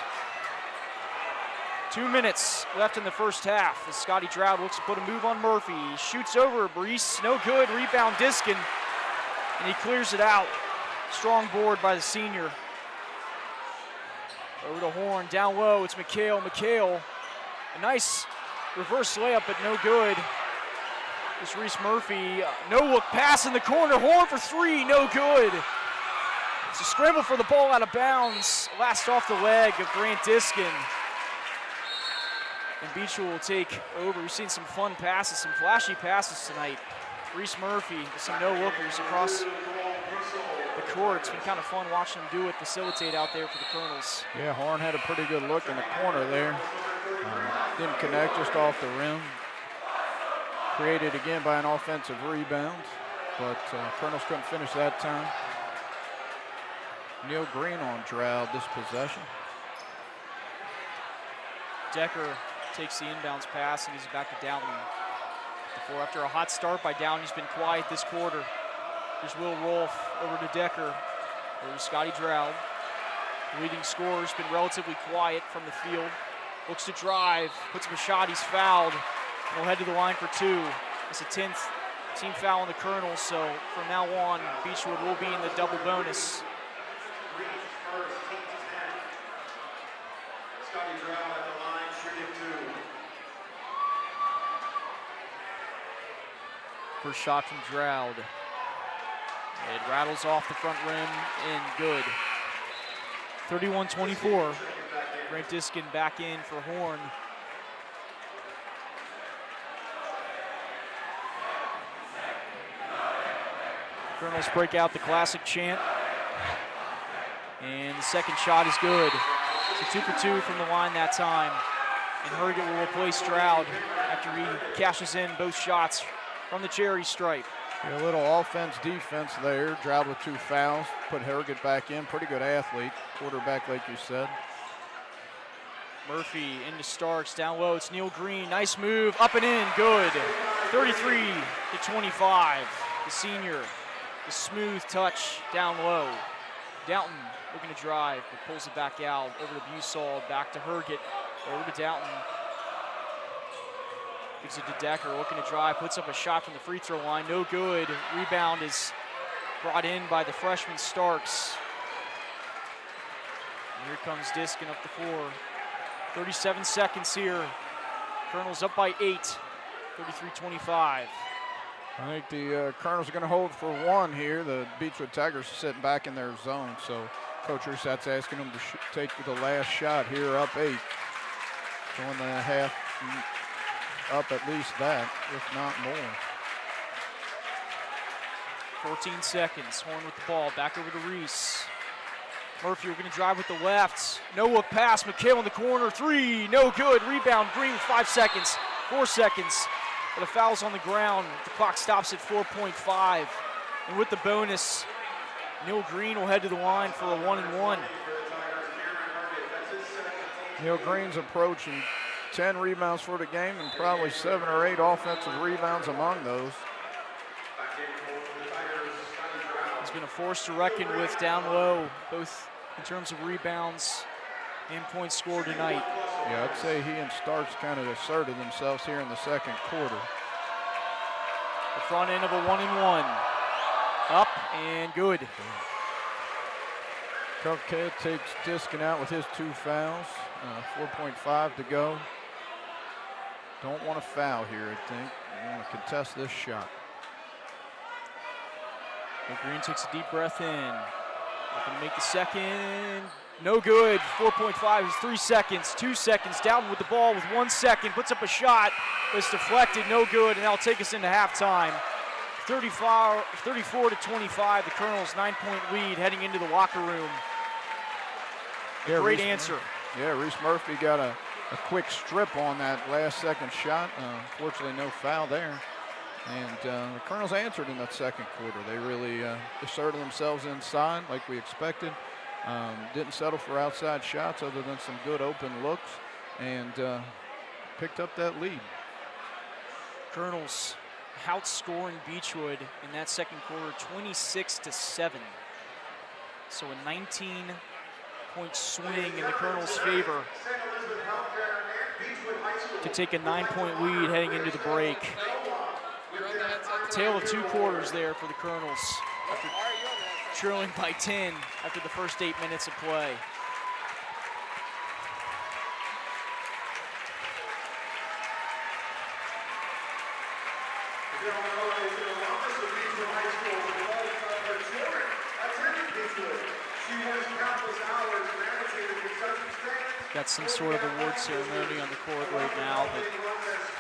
2 minutes left in the first half as Scotty Drought looks to put a move on Murphy. He shoots over Brees, no good, rebound Diskin, and he clears it out. Strong board by the senior. Over to Horn, down low, it's McHale. A nice reverse layup, but no good. It's Reese Murphy, no look pass in the corner, Horn for three, no good. It's a scramble for the ball out of bounds, last off the leg of Grant Diskin. And Beechwood will take over. We've seen some fun passes, some flashy passes tonight. Reese Murphy with some no-lookers across the court. It's been kind of fun watching him do it, facilitate out there for the Colonels. Yeah, Horn had a pretty good look in the corner there. Didn't connect, just off the rim. Created again by an offensive rebound, but Colonels couldn't finish that time. Neil Green on Drought this possession. Decker takes the inbounds pass and he's back to Downey. After a hot start by Downey, he's been quiet this quarter. Here's Will Rolfe over to Decker. Over to Scotty Drought. Leading scorer has been relatively quiet from the field. Looks to drive, puts up a shot, he's fouled. He'll head to the line for two. It's a 10th team foul on the Colonels, so from now on, Beechwood will be in the double bonus. Scotty Drought at the line, shooting two. First shot from Drought. It rattles off the front rim and good. 31-24. Grant Diskin back in for Horn. Colonels break out the classic chant. And the second shot is good. So 2 for 2 from the line that time. And Herget will replace Stroud after he cashes in both shots from the cherry stripe. Yeah, a little offense, defense there. Drought with 2 fouls. Put Herget back in. Pretty good athlete. Quarterback, like you said. Murphy into Starks, down low. It's Neil Green. Nice move, up and in, good. 33-25. The senior, the smooth touch down low. Downton looking to drive, but pulls it back out. Over to Busall, back to Herget. Over to Downton. Gives it to Decker, looking to drive, puts up a shot from the free throw line, no good. Rebound is brought in by the freshman Starks. And here comes Diskin up the floor. 37 seconds here. Colonels up by 8, 33-25. I think the Colonels are going to hold for 1 here. The Beechwood Tigers are sitting back in their zone, so Coach Rusat's asking them to take the last shot here, up 8. Going the half up at least that, if not more. 14 seconds, Horn with the ball, back over to Reese. Murphy, we're going to drive with the left. No look pass, McHale in the corner, 3, no good. Rebound, Green with 5 seconds, 4 seconds. But the foul's on the ground. The clock stops at 4.5. And with the bonus, Neil Green will head to the line for a 1-and-1. Neil Green's approaching 10 rebounds for the game and probably 7 or 8 offensive rebounds among those. He's been a force to reckon with down low, both in terms of rebounds and points scored tonight. Yeah, I'd say he and Starks kind of asserted themselves here in the second quarter. The front end of a 1-and-1. Up and good. Covington takes Diskin out with his 2 fouls. 4.5 to go. Don't want to foul here, I think. You want to contest this shot. But Green takes a deep breath in. Looking to make the second. No good. 4.5 is 3 seconds. 2 seconds. Down with the ball with 1 second. Puts up a shot. But it's deflected. No good. And that'll take us into halftime. 34-25. The Colonels' 9-point lead heading into the locker room. Yeah, Great Reese answer. Yeah, Reese Murphy got a quick strip on that last second shot. Fortunately, no foul there. And the Colonels answered in that second quarter. They really asserted themselves inside like we expected. Didn't settle for outside shots other than some good open looks, and picked up that lead. Colonels outscoring Beechwood in that second quarter 26-7. So a 19-point swing in the Colonels' favor to take a 9-point lead heading into the break. Tale of two quarters there for the Colonels, after trailing by 10 after the first 8 minutes of play. Got some sort of award ceremony on the court right now that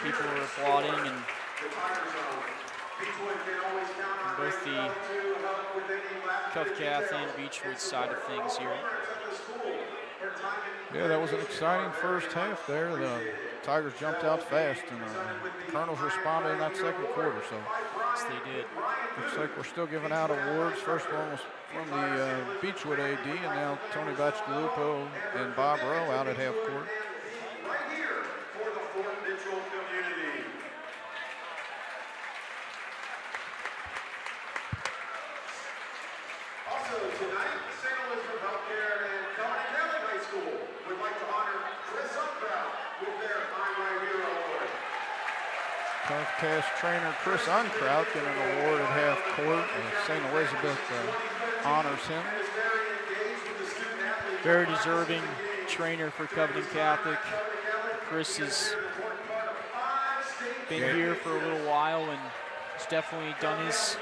people are applauding, and both the Covington and Beechwood side of things here. Yeah, that was an exciting first half there. The Tigers jumped out fast, and the Colonels responded in that second quarter. So yes, they did. Looks like we're still giving out awards. First one was from the Beechwood AD, and now Tony Bacigalupo and Bob Rowe out at half court. Right here for the Fort Mitchell community. Also tonight, St. Elizabeth Healthcare and Covington High School would like to honor Chris Unkraut with their I'm Right Here award. Tough cast trainer Chris Unkraut getting an award at half court, and St. Elizabeth honors him. Very deserving trainer for Covington Catholic. Chris has been here for a little while and has definitely done his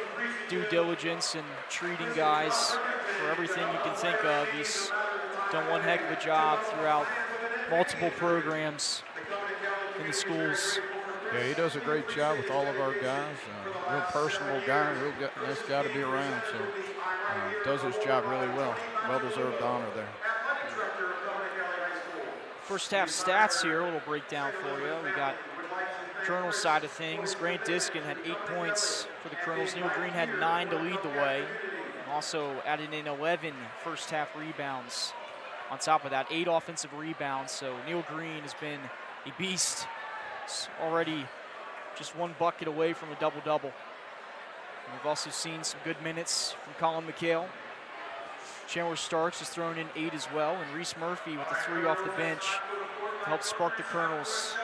due diligence in treating guys for everything you can think of. He's done one heck of a job throughout multiple programs in the schools. Yeah, he does a great job with all of our guys. Real personable guy, nice guy to be around. So does his job really well. Well-deserved honor there. First half stats here, a little breakdown for you. We got Colonel's side of things. Grant Diskin had 8 points for the Colonels. Neil Green had 9 to lead the way. Also added in 11 first half rebounds. On top of that, 8 offensive rebounds. So Neil Green has been a beast. He's already just 1 bucket away from a double-double. And we've also seen some good minutes from Colin McHale. Chandler Starks has thrown in 8 as well, and Reese Murphy with the 3 off the bench to help spark the Colonels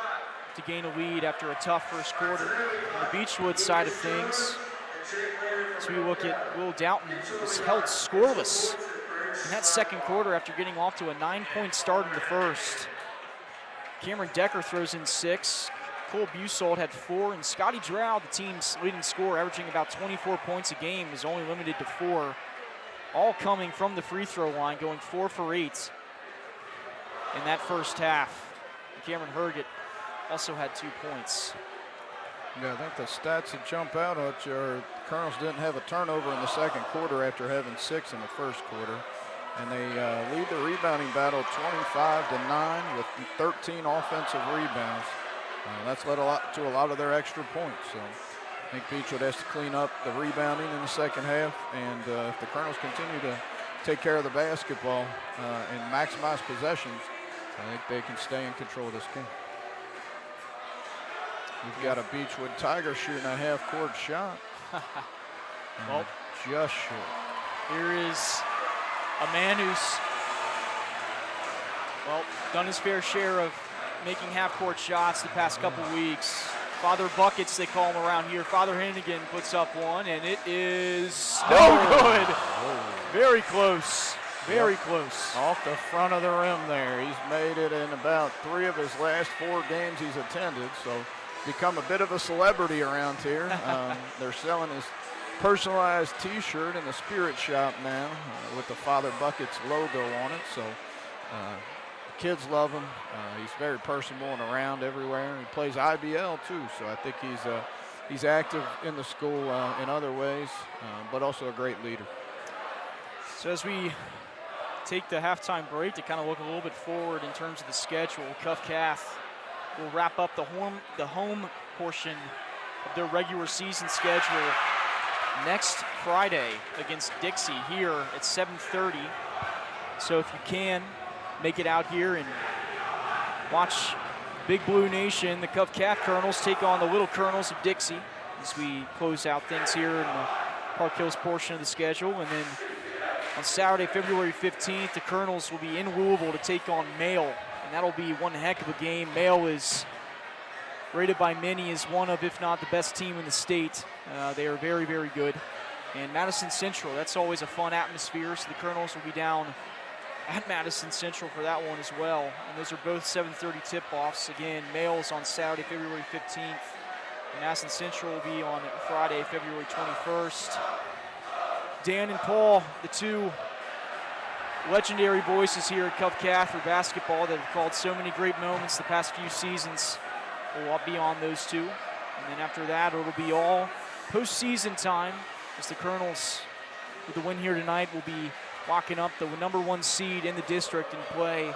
to gain a lead after a tough first quarter. On the Beechwood side of things, as we look at Will Doughton, was held scoreless in that second quarter after getting off to a 9-point start in the first. Cameron Decker throws in 6. Cole Busold had 4, and Scotty Drow, the team's leading scorer, averaging about 24 points a game, was only limited to 4. All coming from the free throw line, going 4 for 8 in that first half. Cameron Herget also had 2 points. Yeah, I think the stats that jump out at you are the Colonels didn't have a turnover in the second quarter after having 6 in the first quarter. And they lead the rebounding battle 25-9 with 13 offensive rebounds. That's led to a lot of their extra points. So I think Beechwood has to clean up the rebounding in the second half. And if the Colonels continue to take care of the basketball and maximize possessions, I think they can stay in control of this game. We've got a Beechwood Tiger shooting a half-court shot. Well, just short. Here is a man who's, well, done his fair share of making half-court shots the past couple weeks. Father Buckets, they call him around here. Father Hennigan puts up one, and it is no good. Very close. Very close. Off the front of the rim there. He's made it in about 3 of his last 4 games he's attended, so become a bit of a celebrity around here. They're selling his personalized T-shirt in the Spirit Shop now with the Father Buckets logo on it. So the kids love him. He's very personable and around everywhere. He plays IBL too, so I think he's active in the school in other ways, but also a great leader. So as we take the halftime break to kind of look a little bit forward in terms of the schedule, Cuff Cath will wrap up the home portion of their regular season schedule next Friday against Dixie here at 7:30. So if you can, make it out here and watch Big Blue Nation, the Cov Calf Colonels, take on the Little Colonels of Dixie as we close out things here in the Park Hills portion of the schedule. And then on Saturday, February 15th, the Colonels will be in Louisville to take on Mail, and that'll be one heck of a game. Mail is rated by many as one of, if not the best team in the state. They are very, very good. And Madison Central, that's always a fun atmosphere, so the Colonels will be down at Madison Central for that one as well. And those are both 7:30 tip-offs. Again, Mail's on Saturday, February 15th. And Madison Central will be on Friday, February 21st. Dan and Paul, the two legendary voices here at Cov Calf for basketball that have called so many great moments the past few seasons, will be on those two. And then after that, it'll be all postseason time as the Colonels, with the win here tonight, will be locking up the #1 seed in the district and play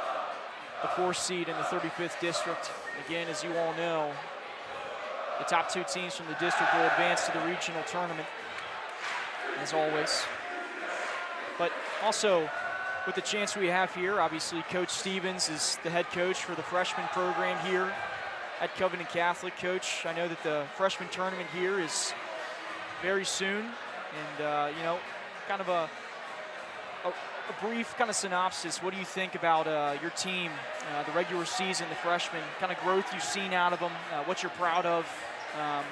the 4th seed in the 35th district. Again, as you all know, the top 2 teams from the district will advance to the regional tournament, as always. But also, with the chance we have here, obviously Coach Stevens is the head coach for the freshman program here at Covington Catholic. Coach, I know that the freshman tournament here is very soon, and you know, kind of a brief kind of synopsis. What do you think about your team, the regular season, the freshmen, kind of growth you've seen out of them, what you're proud of,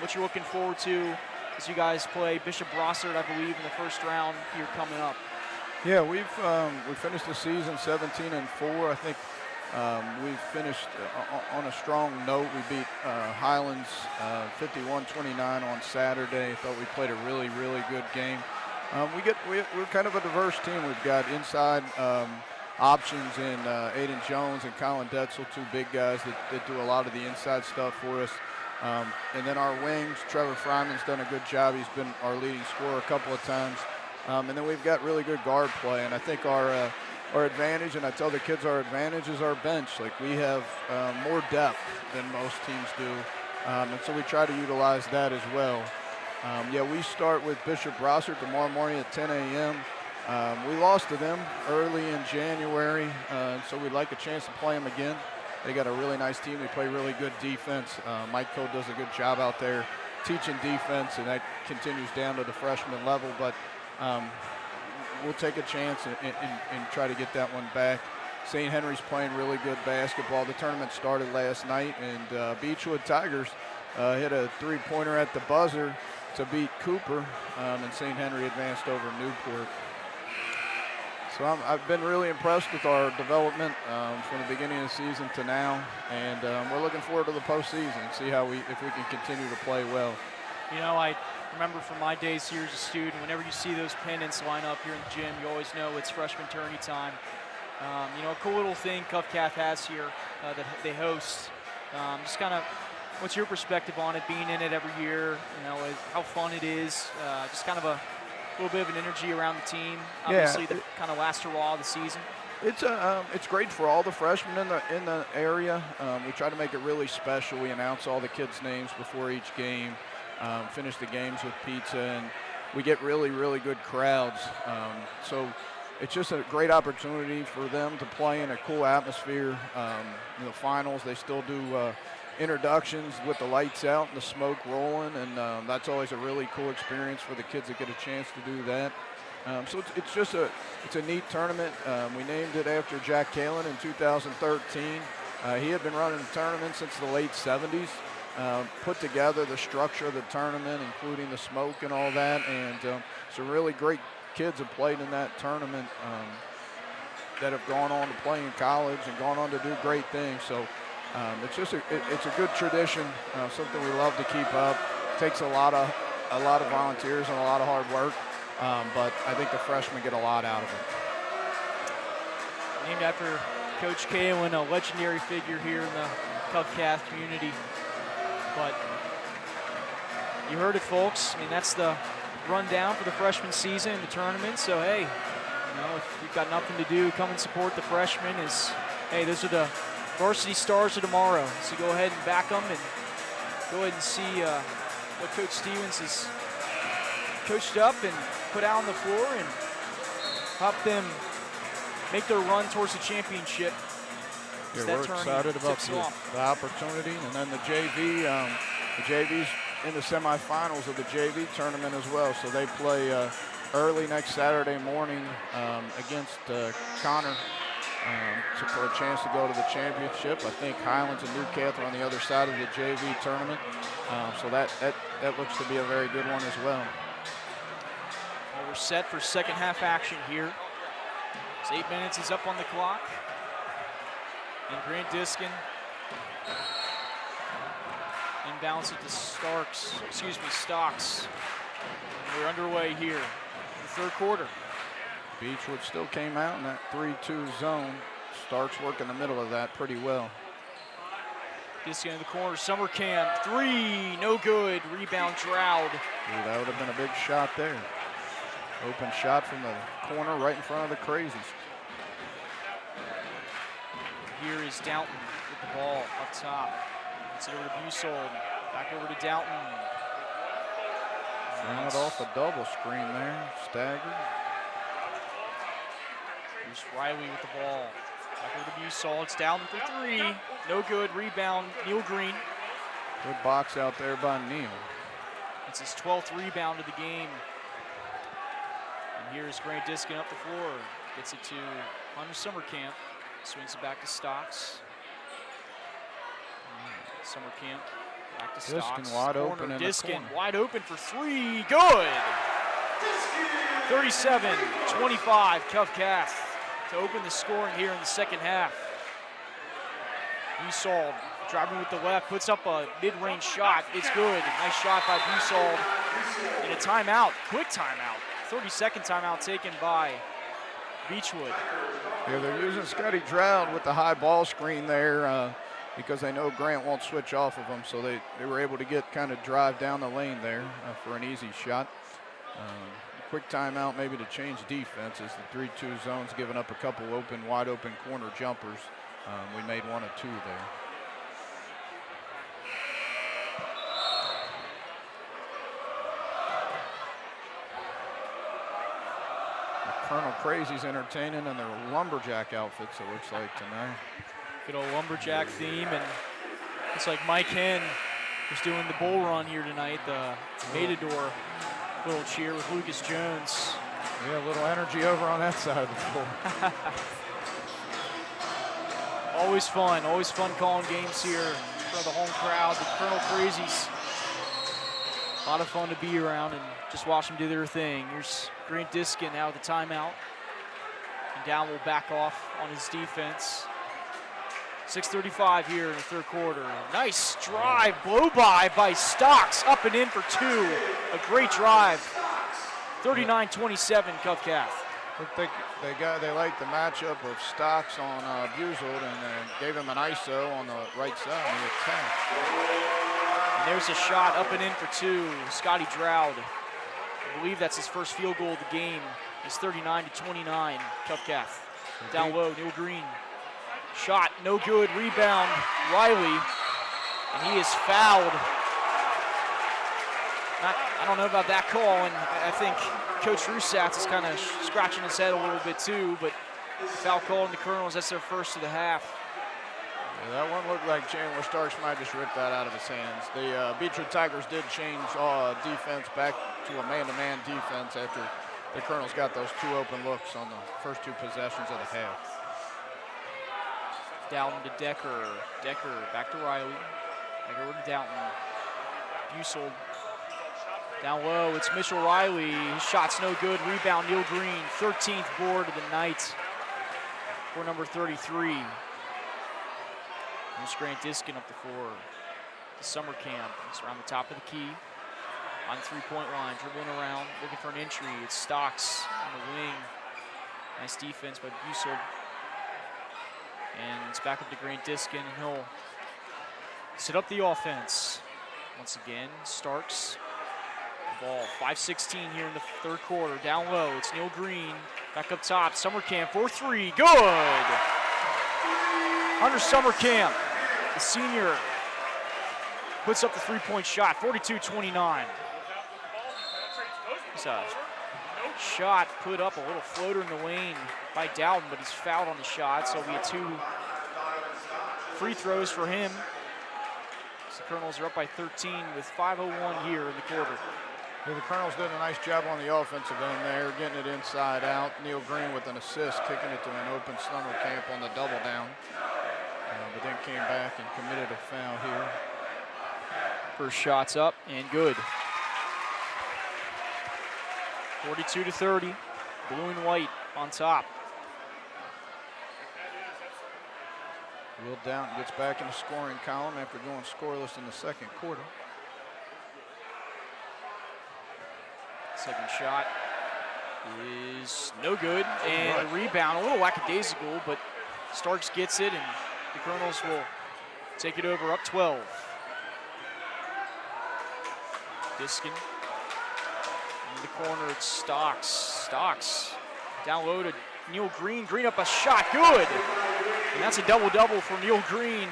what you're looking forward to as you guys play Bishop Brossard, I believe, in the first round here coming up? Yeah, we finished the season 17-4. I think we finished on a strong note. We beat Highlands 51-29 on Saturday. I thought we played a really, really good game. We're kind of a diverse team. We've got inside options in Aiden Jones and Colin Detzel, 2 big guys that do a lot of the inside stuff for us. And then our wings, Trevor Fryman's done a good job. He's been our leading scorer a couple of times. And then we've got really good guard play. And I think our advantage, and I tell the kids our advantage, is our bench. Like, we have more depth than most teams do. And so we try to utilize that as well. Yeah, we start with Bishop Brossard tomorrow morning at 10 a.m. We lost to them early in January, so we'd like a chance to play them again. They got a really nice team. They play really good defense. Mike Code does a good job out there teaching defense, and that continues down to the freshman level. But we'll take a chance and try to get that one back. St. Henry's playing really good basketball. The tournament started last night, and Beechwood Tigers hit a 3-pointer at the buzzer to beat Cooper, and St. Henry advanced over Newport. So I've been really impressed with our development from the beginning of the season to now, and we're looking forward to the postseason and see if we can continue to play well. You know, I remember from my days here as a student, whenever you see those pennants line up here in the gym, you always know it's freshman tourney time. You know, a cool little thing Cov Calf has here that they host. Just kind of, what's your perspective on it, being in it every year, you know, how fun it is, just kind of a little bit of an energy around the team, obviously, that kind of lasts through all of the season? It's great for all the freshmen in the area. We try to make it really special. We announce all the kids' names before each game, finish the games with pizza, and we get really, really good crowds. So it's just a great opportunity for them to play in a cool atmosphere. In the finals, they still do introductions with the lights out and the smoke rolling, and that's always a really cool experience for the kids that get a chance to do that. So it's just a neat tournament. We named it after Jack Kalin in 2013. He had been running the tournament since the late 70s. Put together the structure of the tournament, including the smoke and all that, and some really great kids have played in that tournament that have gone on to play in college and gone on to do great things. So it's just it's a good tradition, something we love to keep up. It takes a lot of volunteers and a lot of hard work, but I think the freshmen get a lot out of it. Named after Coach Kalin, a legendary figure here in the Cov Calf community. But you heard it, folks. I mean, that's the rundown for the freshman season in the tournament. So, hey, you know, if you've got nothing to do, come and support the freshmen. Hey, those are the varsity stars of tomorrow. So go ahead and back them and go ahead and see what Coach Stevens has coached up and put out on the floor and help them make their run towards the championship. Yeah, we're excited about the opportunity. And then the JV's in the semifinals of the JV tournament as well. So they play early next Saturday morning against Connor for a chance to go to the championship. I think Highlands and Newcastle on the other side of the JV tournament. So that looks to be a very good one as well. Well, we're set for second half action here. It's 8 minutes is up on the clock. And Grant Diskin inbounds it to Stocks. And we're underway here in the third quarter. Beechwood still came out in that 3-2 zone. Starks work in the middle of that pretty well. Diskin in the corner, Summer Camp, three, no good. Rebound, Droud. Ooh, that would have been a big shot there. Open shot from the corner right in front of the Crazies. Here is Downton with the ball up top. Gets it over to Busold. Back over to Downton. Throwing it off a double screen there. Staggered. Here's Riley with the ball. Back over to Busold. It's Downton for three. No good. Rebound, Neil Green. Good box out there by Neil. It's his 12th rebound of the game. And here's Grant Diskin up the floor. Gets it to Hunter Summercamp. Swings it back to Stocks. Summercamp back to Stocks. Diskin wide corner, open in Diskin the corner. wide open for three. Good. 37-25. Covcath to open the scoring here in the second half. Busold driving with the left, puts up a mid-range shot. It's good. Nice shot by Busold. And a timeout, quick timeout. 30-second timeout taken by Beechwood. Yeah, they're using Scotty Droud with the high ball screen there because they know Grant won't switch off of them, so they were able to get kind of drive down the lane there for an easy shot. Quick timeout maybe to change defenses. The 3-2 zone's giving up a couple wide open corner jumpers. We made one or two there. Colonel Crazy's entertaining in their lumberjack outfits, it looks like tonight. Good old lumberjack theme, and it's like Mike Henn was doing the bull run here tonight, the Matador little cheer with Lucas Jones. Yeah, a little energy over on that side of the floor. Always fun calling games here for the home crowd, the Colonel Crazies. A lot of fun to be around and just watch them do their thing. Here's Grant Diskin now with the timeout. And Down will back off on his defense. 6:35 here in the third quarter. Nice drive, blow by Stocks, up and in for two. A great drive. 39-27 Covcath. They liked the matchup of Stocks on Busold and gave him an ISO on the right side and he attacked. And there's a shot up and in for two. Scotty Droud. I believe that's his first field goal of the game. It's 39-29 Covcath. Down low, Neil Green. Shot, no good. Rebound, Riley. And he is fouled. I don't know about that call, and I think Coach Rusatz is kind of scratching his head a little bit too, but foul call in the Colonels, that's their first of the half. Yeah, that one looked like Chandler Starks might just rip that out of his hands. The Beechwood Tigers did change defense back to a man-to-man defense after the Colonels got those two open looks on the first two possessions of the half. Downton to Decker. Decker back to Riley. Back over to Downton. Busold. Down low, it's Mitchell Riley. His shot's no good. Rebound, Neil Green. 13th board of the night for number 33. Here's Grant Diskin up the floor. The summer camp. It's around the top of the key. On the three-point line, dribbling around, looking for an entry. It's Stocks on the wing. Nice defense by Busold. And it's back up to Grant Diskin, and he'll set up the offense. Once again, Starks. The ball, 5:16 here in the third quarter. Down low, it's Neil Green. Back up top, Summercamp for three. Good! Hunter Summercamp, the senior, puts up the three-point shot, 42-29. It's a shot put up, a little floater in the lane by Dowden, but he's fouled on the shot, so it'll be 2 free throws for him. So the Colonels are up by 13 with 5:01 here in the quarter. Yeah, the Colonels did a nice job on the offensive end there, getting it inside out. Neil Green with an assist, kicking it to an open summer camp on the double down. But then came back and committed a foul here. First shot's up and good. 42-30, blue and white on top. Will Downton gets back in the scoring column after going scoreless in the second quarter. Second shot is no good, and the rebound, a little lackadaisical, but Starks gets it, and the Colonels will take it over up 12. Diskin in the corner, it's Stocks. Stocks down low to Neil Green. Green up a shot, good! And that's a double-double for Neil Green.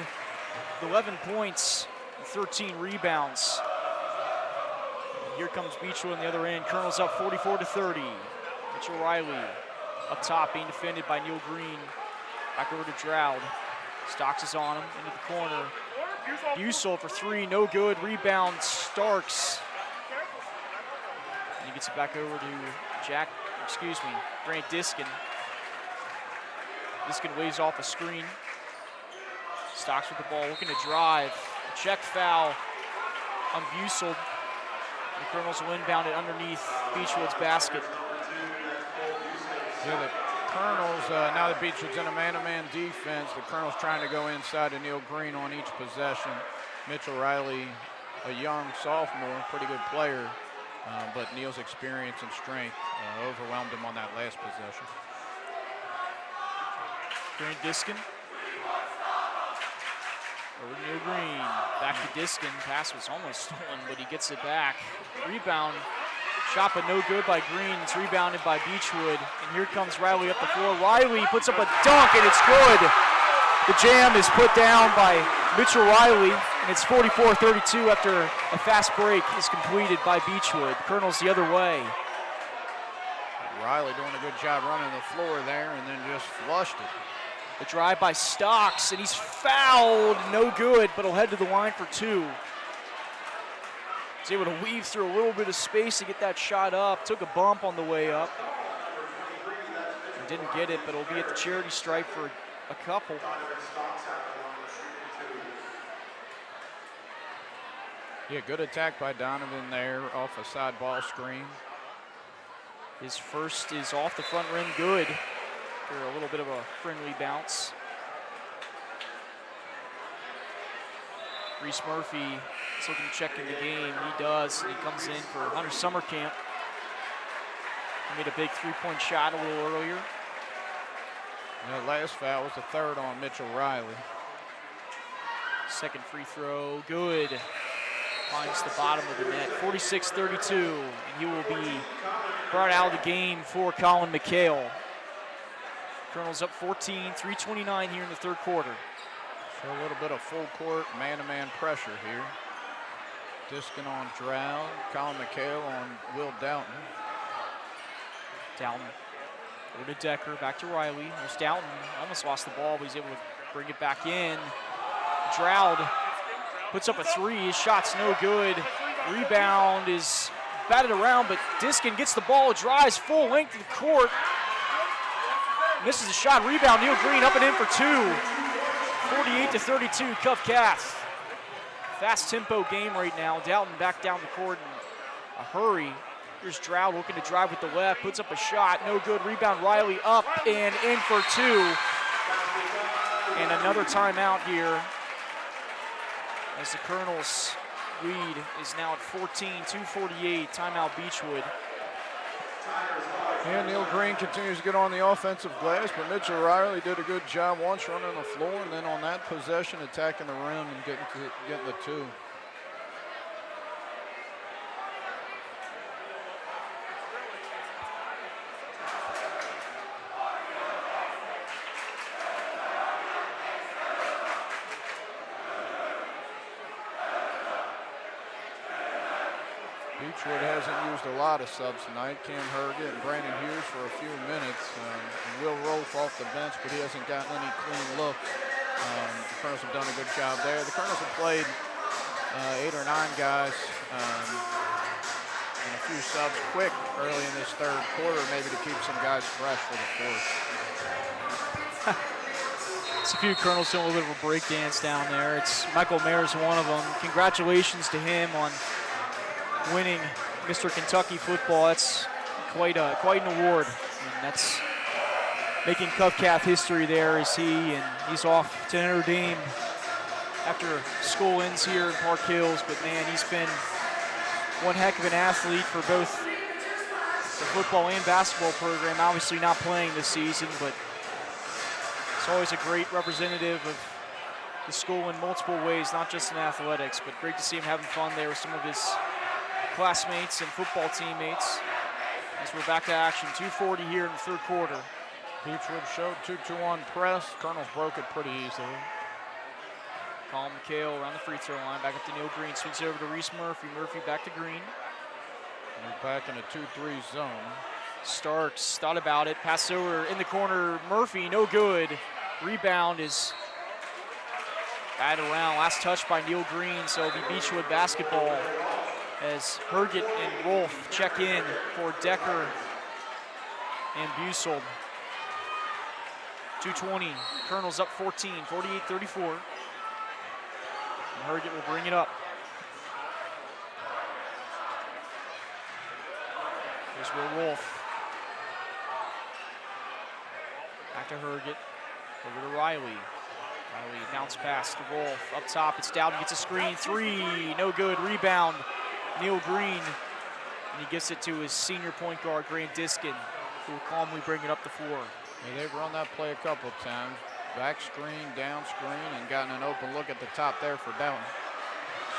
11 points, 13 rebounds. And here comes Beechwood on the other end. Colonels up 44-30. Mitchell Riley up top being defended by Neil Green. Back over to Droud. Stocks is on him into the corner. Busel for 3, no good. Rebound, Starks. And he gets it back over to Grant Diskin. Diskin waves off a screen. Stocks with the ball, looking to drive. A check foul on Busel. The Colonels will inbound it underneath Beechwood's basket. Yeah, the Colonels, now that Beechwood's in a man-to-man defense, the Colonels trying to go inside to Neil Green on each possession. Mitchell Riley, a young sophomore, pretty good player, but Neil's experience and strength overwhelmed him on that last possession. Grant Diskin. Over to Neil Green. Back to Diskin. Pass was almost stolen, but he gets it back. Rebound. Shot, but no good by Green. It's rebounded by Beechwood. And here comes Riley up the floor. Riley puts up a dunk, and it's good. The jam is put down by Mitchell Riley, and it's 44-32 after a fast break is completed by Beechwood. Colonels the other way. Riley doing a good job running the floor there and then just flushed it. The drive by Stocks, and he's fouled, no good, but he'll head to the line for 2. He's able to weave through a little bit of space to get that shot up. Took a bump on the way up. And didn't get it, but he'll be at the charity stripe for a couple. Yeah, good attack by Donovan there off a side ball screen. His first is off the front rim, good. For a little bit of a friendly bounce. Reese Murphy is looking to check in the game. He does. He comes in for Hunter Summer Camp. He made a big three-point shot a little earlier. The last foul was the third on Mitchell Riley. Second free throw, good. Finds the bottom of the net. 46-32, and he will be brought out of the game for Colin McHale. Colonels up 14, 3:29 here in the third quarter. So a little bit of full court, man-to-man pressure here. Diskin on Drow, Colin McHale on Will Downton. Downton over to Decker, back to Riley. There's Downton, almost lost the ball, but he's able to bring it back in. Droud puts up a 3, his shot's no good. Rebound is batted around, but Diskin gets the ball, drives full length of the court. Misses a shot, rebound, Neil Green up and in for 2. 48-32, Cuff Calf. Fast tempo game right now. Dalton back down the court in a hurry. Here's Droud looking to drive with the left, puts up a shot, no good. Rebound, Riley up and in for 2. And another timeout here as the Colonels lead is now at 14, 2:48. Timeout Beechwood. And Neil Green continues to get on the offensive glass, but Mitchell Riley did a good job once running the floor, and then on that possession attacking the rim and getting the 2. Beechwood hasn't used a lot of subs tonight. Cam Herget and Brandon Hughes for a few minutes. And Will Rolfe off the bench, but he hasn't gotten any clean looks. The Colonels have done a good job there. The Colonels have played 8 or 9 guys and a few subs quick early in this third quarter, maybe to keep some guys fresh for the fourth. It's a few Colonels doing a little bit of a break dance down there. It's Michael Mayer's one of them. Congratulations to him on winning Mr. Kentucky football. That's quite an award. And that's making Covcath history there as he's off to Notre Dame after school ends here in Park Hills. But man, he's been one heck of an athlete for both the football and basketball program. Obviously not playing this season, but it's always a great representative of the school in multiple ways, not just in athletics, but great to see him having fun there with some of his classmates and football teammates. As we're back to action, 2:40 here in the third quarter. Beechwood showed 2-2-1 press. Colonels broke it pretty easily. Colin McHale around the free throw line, back up to Neil Green, swings over to Reese Murphy. Murphy back to Green. We're back in a 2-3 zone. Starks thought about it, pass over in the corner. Murphy, no good. Rebound is batted around. Last touch by Neil Green, so it'll be Beechwood basketball as Herget and Rolfe check in for Decker and Busold. 2:20, Colonels up 14, 48-34. And Herget will bring it up. Here's Will Rolfe. Back to Herget, over to Riley. Riley bounce pass to Rolfe. Up top, it's Dowden, gets a screen. 3, no good. Rebound, Neil Green. And he gets it to his senior point guard, Grant Diskin, who will calmly bring it up the floor. Yeah, they've run that play a couple of times. Back screen, down screen, and gotten an open look at the top there for Dowden.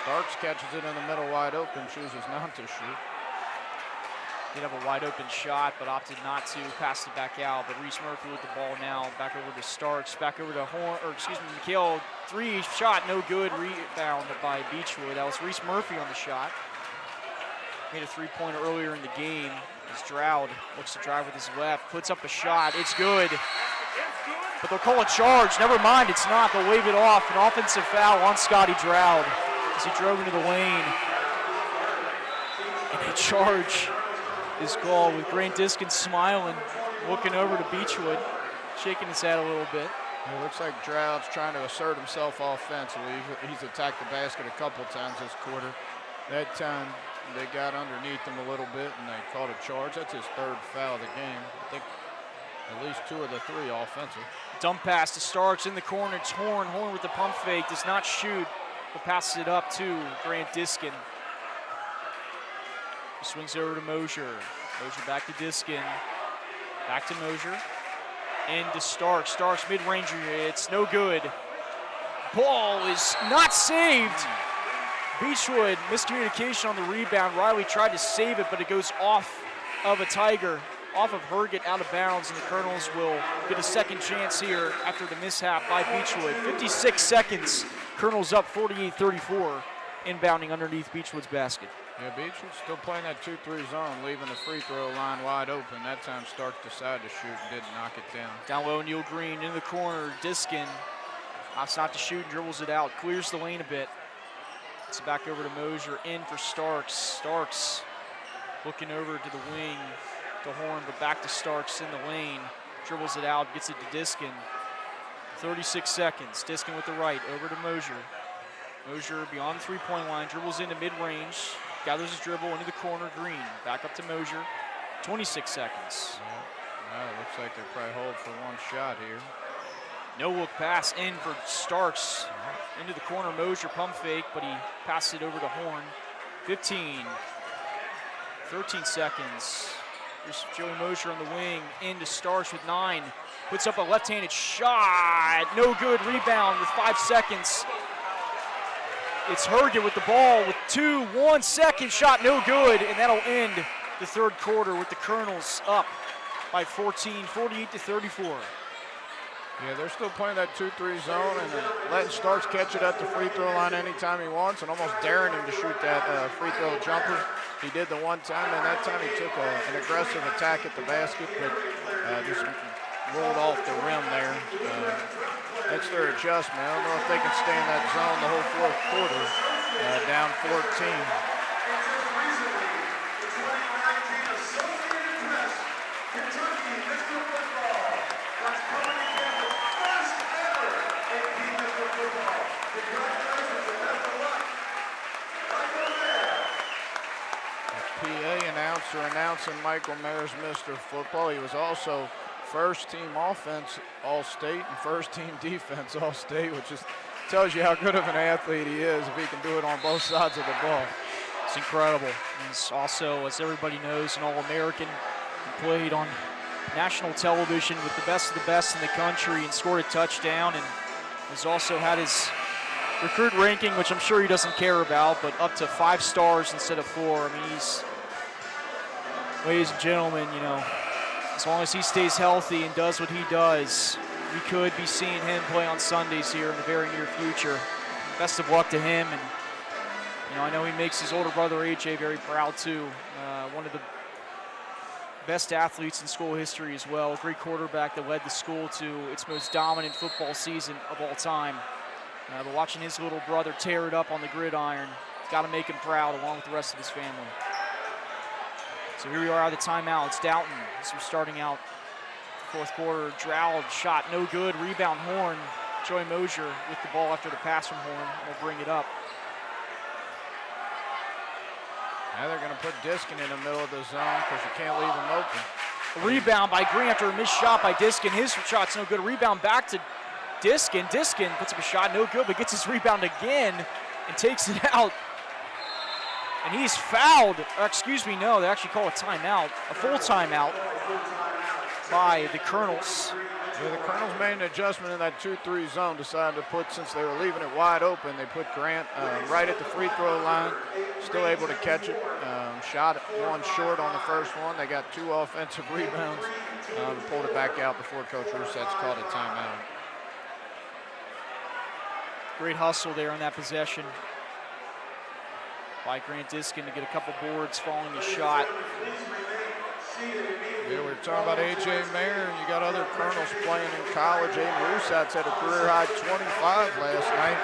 Starks catches it in the middle wide open, chooses not to shoot. Did have a wide open shot, but opted not to, pass it back out. But Reese Murphy with the ball now, back over to Starks, back over to McHale. 3 shot, no good. Rebound by Beechwood. That was Reese Murphy on the shot. Made a 3-pointer earlier in the game. As Stroud looks to drive with his left, puts up a shot. It's good. But they'll call a charge. Never mind, it's not. They'll wave it off. An offensive foul on Scotty Stroud as he drove into the lane. And a charge is called with Grant Diskin smiling, looking over to Beechwood, shaking his head a little bit. It looks like Stroud's trying to assert himself offensively. He's attacked the basket a couple times this quarter. That time, they got underneath him a little bit and they called a charge. That's his 3rd foul of the game. I think at least 2 of the 3 offensive. Dump pass to Starks in the corner. It's Horn. Horn with the pump fake. Does not shoot, but passes it up to Grant Diskin. He swings over to Mosier. Mosier back to Diskin. Back to Mosier. Into Starks. Starks mid-ranger. It's no good. Ball is not saved. Beechwood, miscommunication on the rebound. Riley tried to save it, but it goes off of a Tiger, off of Herget, out of bounds, and the Colonels will get a second chance here after the mishap by Beechwood. 56 seconds. Colonels up 48-34, inbounding underneath Beechwood's basket. Yeah, Beechwood's still playing that 2-3 zone, leaving the free throw line wide open. That time Starks decided to shoot and didn't knock it down. Down low, Neil Green in the corner. Diskin opts not to shoot and dribbles it out. Clears the lane a bit. It's back over to Mosier, in for Starks. Starks looking over to the wing to Horn, but back to Starks in the lane. Dribbles it out, gets it to Diskin. 36 seconds. Diskin with the right, over to Mosier. Mosier beyond the 3-point line, dribbles into mid-range, gathers his dribble into the corner. Green back up to Mosier. 26 seconds. Well, it looks like they're probably hold for 1 shot here. No look pass in for Starks. Into the corner, Mosier pump fake, but he passes it over to Horn. 15, 13 seconds. There's Joey Mosier on the wing, into Starks with 9. Puts up a left-handed shot, no good. Rebound with 5 seconds. It's Herget with the ball with 2, 1 second shot, no good, and that'll end the third quarter with the Colonels up by 14, 48-34. Yeah, they're still playing that 2-3 zone and letting Starks catch it at the free throw line anytime he wants and almost daring him to shoot that free throw jumper. He did the one time, and that time he took an aggressive attack at the basket, but just rolled off the rim there. That's their adjustment. I don't know if they can stay in that zone the whole fourth quarter. Down 14. Announcer announcing Michael Mayer's Mr. Football. He was also first team offense All-State and first team defense All-State, which just tells you how good of an athlete he is if he can do it on both sides of the ball. It's incredible. He's also, as everybody knows, an All-American. He played on national television with the best of the best in the country and scored a touchdown, and has also had his recruit ranking, which I'm sure he doesn't care about, but up to 5 stars instead of 4. I mean, he's, ladies and gentlemen, you know, as long as he stays healthy and does what he does, we could be seeing him play on Sundays here in the very near future. Best of luck to him, and you know, I know he makes his older brother AJ very proud too. One of the best athletes in school history as well. A great quarterback that led the school to its most dominant football season of all time. But watching his little brother tear it up on the gridiron, it's got to make him proud along with the rest of his family. So here we are out of the timeout. It's Downton as we're starting out fourth quarter. Droud shot no good. Rebound Horn. Joey Mosier with the ball after the pass from Horn will bring it up. Now they're going to put Diskin in the middle of the zone because you can't leave him open. A rebound by Green after a missed shot by Diskin. His shot's no good. Rebound back to Diskin. Diskin puts up a shot, no good, but gets his rebound again and takes it out. And he's fouled. Excuse me, no, they actually call a timeout, a full timeout by the Colonels. Yeah, the Colonels made an adjustment in that 2-3 zone, decided to put, since they were leaving it wide open, they put Grant right at the free throw line, still able to catch it. Shot one short on the first one. They got 2 offensive rebounds, pulled it back out before Coach Roussette's called a timeout. Great hustle there on that possession by Grant Diskin to get a couple boards following his shot. Yeah, we were talking about A.J. Mayer, and you got other Colonels playing in college. Aiden Roussette's had a career-high 25 last night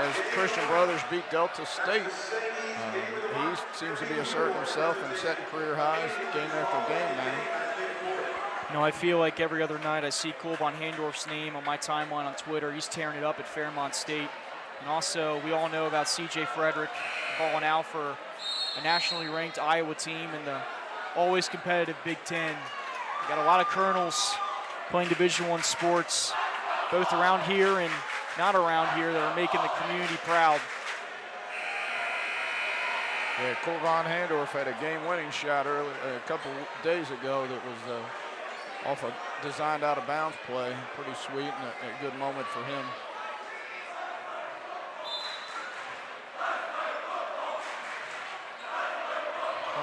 as Christian Brothers beat Delta State. He seems to be asserting himself and setting career highs game after game now. You know, I feel like every other night I see Colbon Handorf's name on my timeline on Twitter. He's tearing it up at Fairmont State. And also, we all know about C.J. Frederick balling out for a nationally ranked Iowa team in the always competitive Big Ten. We got a lot of Colonels playing Division I sports, both around here and not around here, that are making the community proud. Yeah, Colbon Handorf had a game-winning shot a couple days ago that was off a designed out-of-bounds play. Pretty sweet and a good moment for him.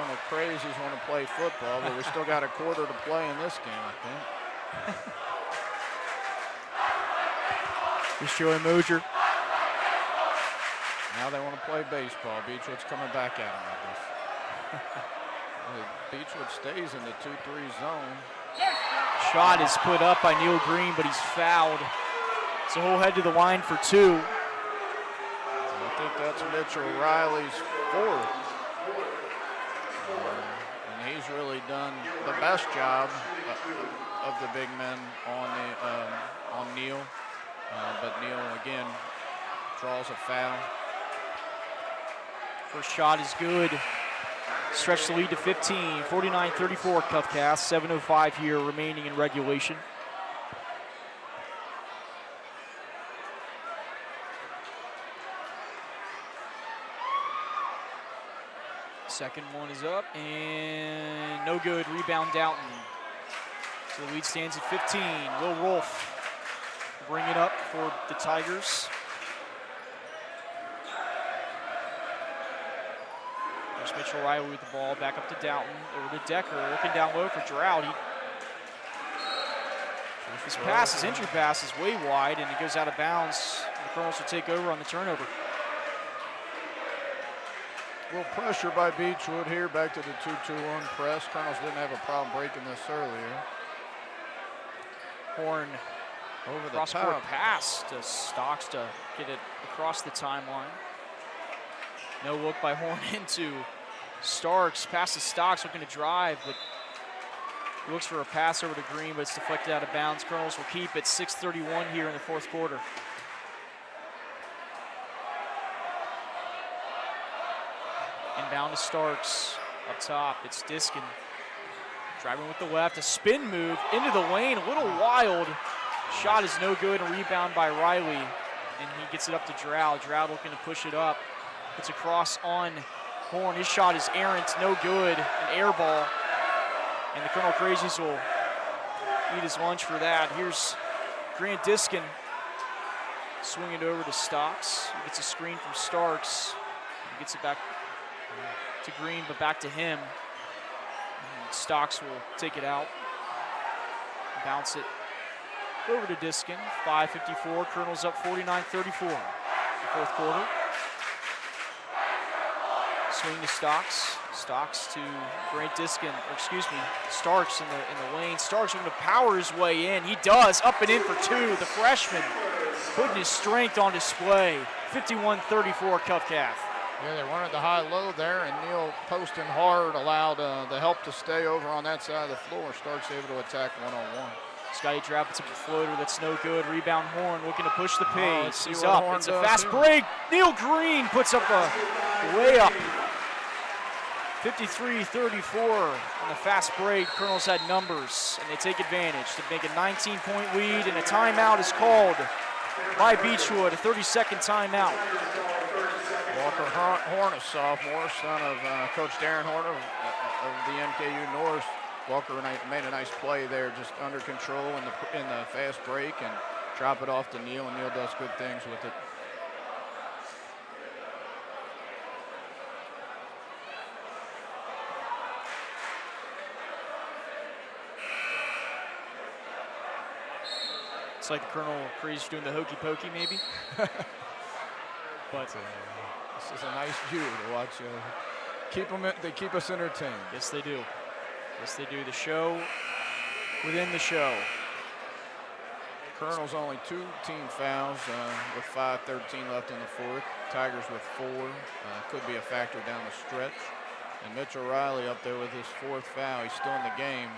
The crazies want to play football, but we still got a quarter to play in this game, I think. Here's Joey Mosier. Now they want to play baseball. Beechwood's coming back at him, I guess. Beechwood stays in the 2-3 zone. Shot is put up by Neil Green, but he's fouled. So he'll head to the line for 2. I think that's Mitchell Riley's 4th. And he's really done the best job of the big men on Neil. But Neil, again, draws a foul. First shot is good. Stretch the lead to 15, 49-34 Cuffcast, 7:05 here remaining in regulation. Second one is up and no good. Rebound Downton. So the lead stands at 15. Will Rolfe bring it up for the Tigers. There's Mitchell Riley with the ball, back up to Downton, over to Decker, looking down low for Droud. His pass, his entry pass is way wide, and he goes out of bounds. The Colonels will take over on the turnover. A little pressure by Beechwood here, back to the 2-2-1 press. Colonels didn't have a problem breaking this earlier. Horn Over the cross-court top. pass to Stocks to get it across the timeline. No look by Horn into Starks. Pass to Stocks, looking to drive, but he looks for a pass over to Green, but it's deflected out of bounds. Colonels will keep it. 6:31 here in the fourth quarter. Inbound to Starks. Up top, it's Diskin. Driving with the left, a spin move into the lane, a little wild. Shot is no good, a rebound by Riley, and he gets it up to Droud. Droud looking to push it up. Puts a cross on Horn. His shot is errant, no good, an air ball. And the Colonel Crazies will eat his lunch for that. Here's Grant Diskin swinging it over to Stocks. He gets a screen from Starks. He gets it back to Green, but back to him. And Stocks will take it out, bounce it over to Diskin. 5:54, Colonel's up 49-34 in the fourth quarter. Swing to Stocks. Stocks to Grant Diskin, or excuse me, Starks in the lane. Starks looking to power his way in. He does, up and in for two. The freshman putting his strength on display. 51-34 Cuff Calf. Yeah, they wanted the high-low there, and Neal posting hard allowed the help to stay over on that side of the floor. Starks able to attack one-on-one. Scotty Droud puts up a floater that's no good. Rebound Horn looking to push the pace. He's what up. Horn It's a does fast here. break. Neil Green puts up a layup. 53-34 on the fast break. Colonels had numbers, and they take advantage to make a 19-point lead, and a timeout is called by Beechwood, a 30-second timeout. Walker Horn, a sophomore, son of Coach Darren Horn of the NKU North. Walker made a nice play there, just under control in the fast break, and drop it off to Neal, and Neal does good things with it. It's like the Colonel Crazy doing the hokey pokey, maybe. But This is a nice view to watch. They keep us entertained. yes, they do. Yes, they do. The show within the show. Colonel's only 2 team fouls with 5:13 left in the fourth. Tigers with 4. Could be a factor down the stretch. And Mitchell Riley up there with his 4th foul. He's still in the game.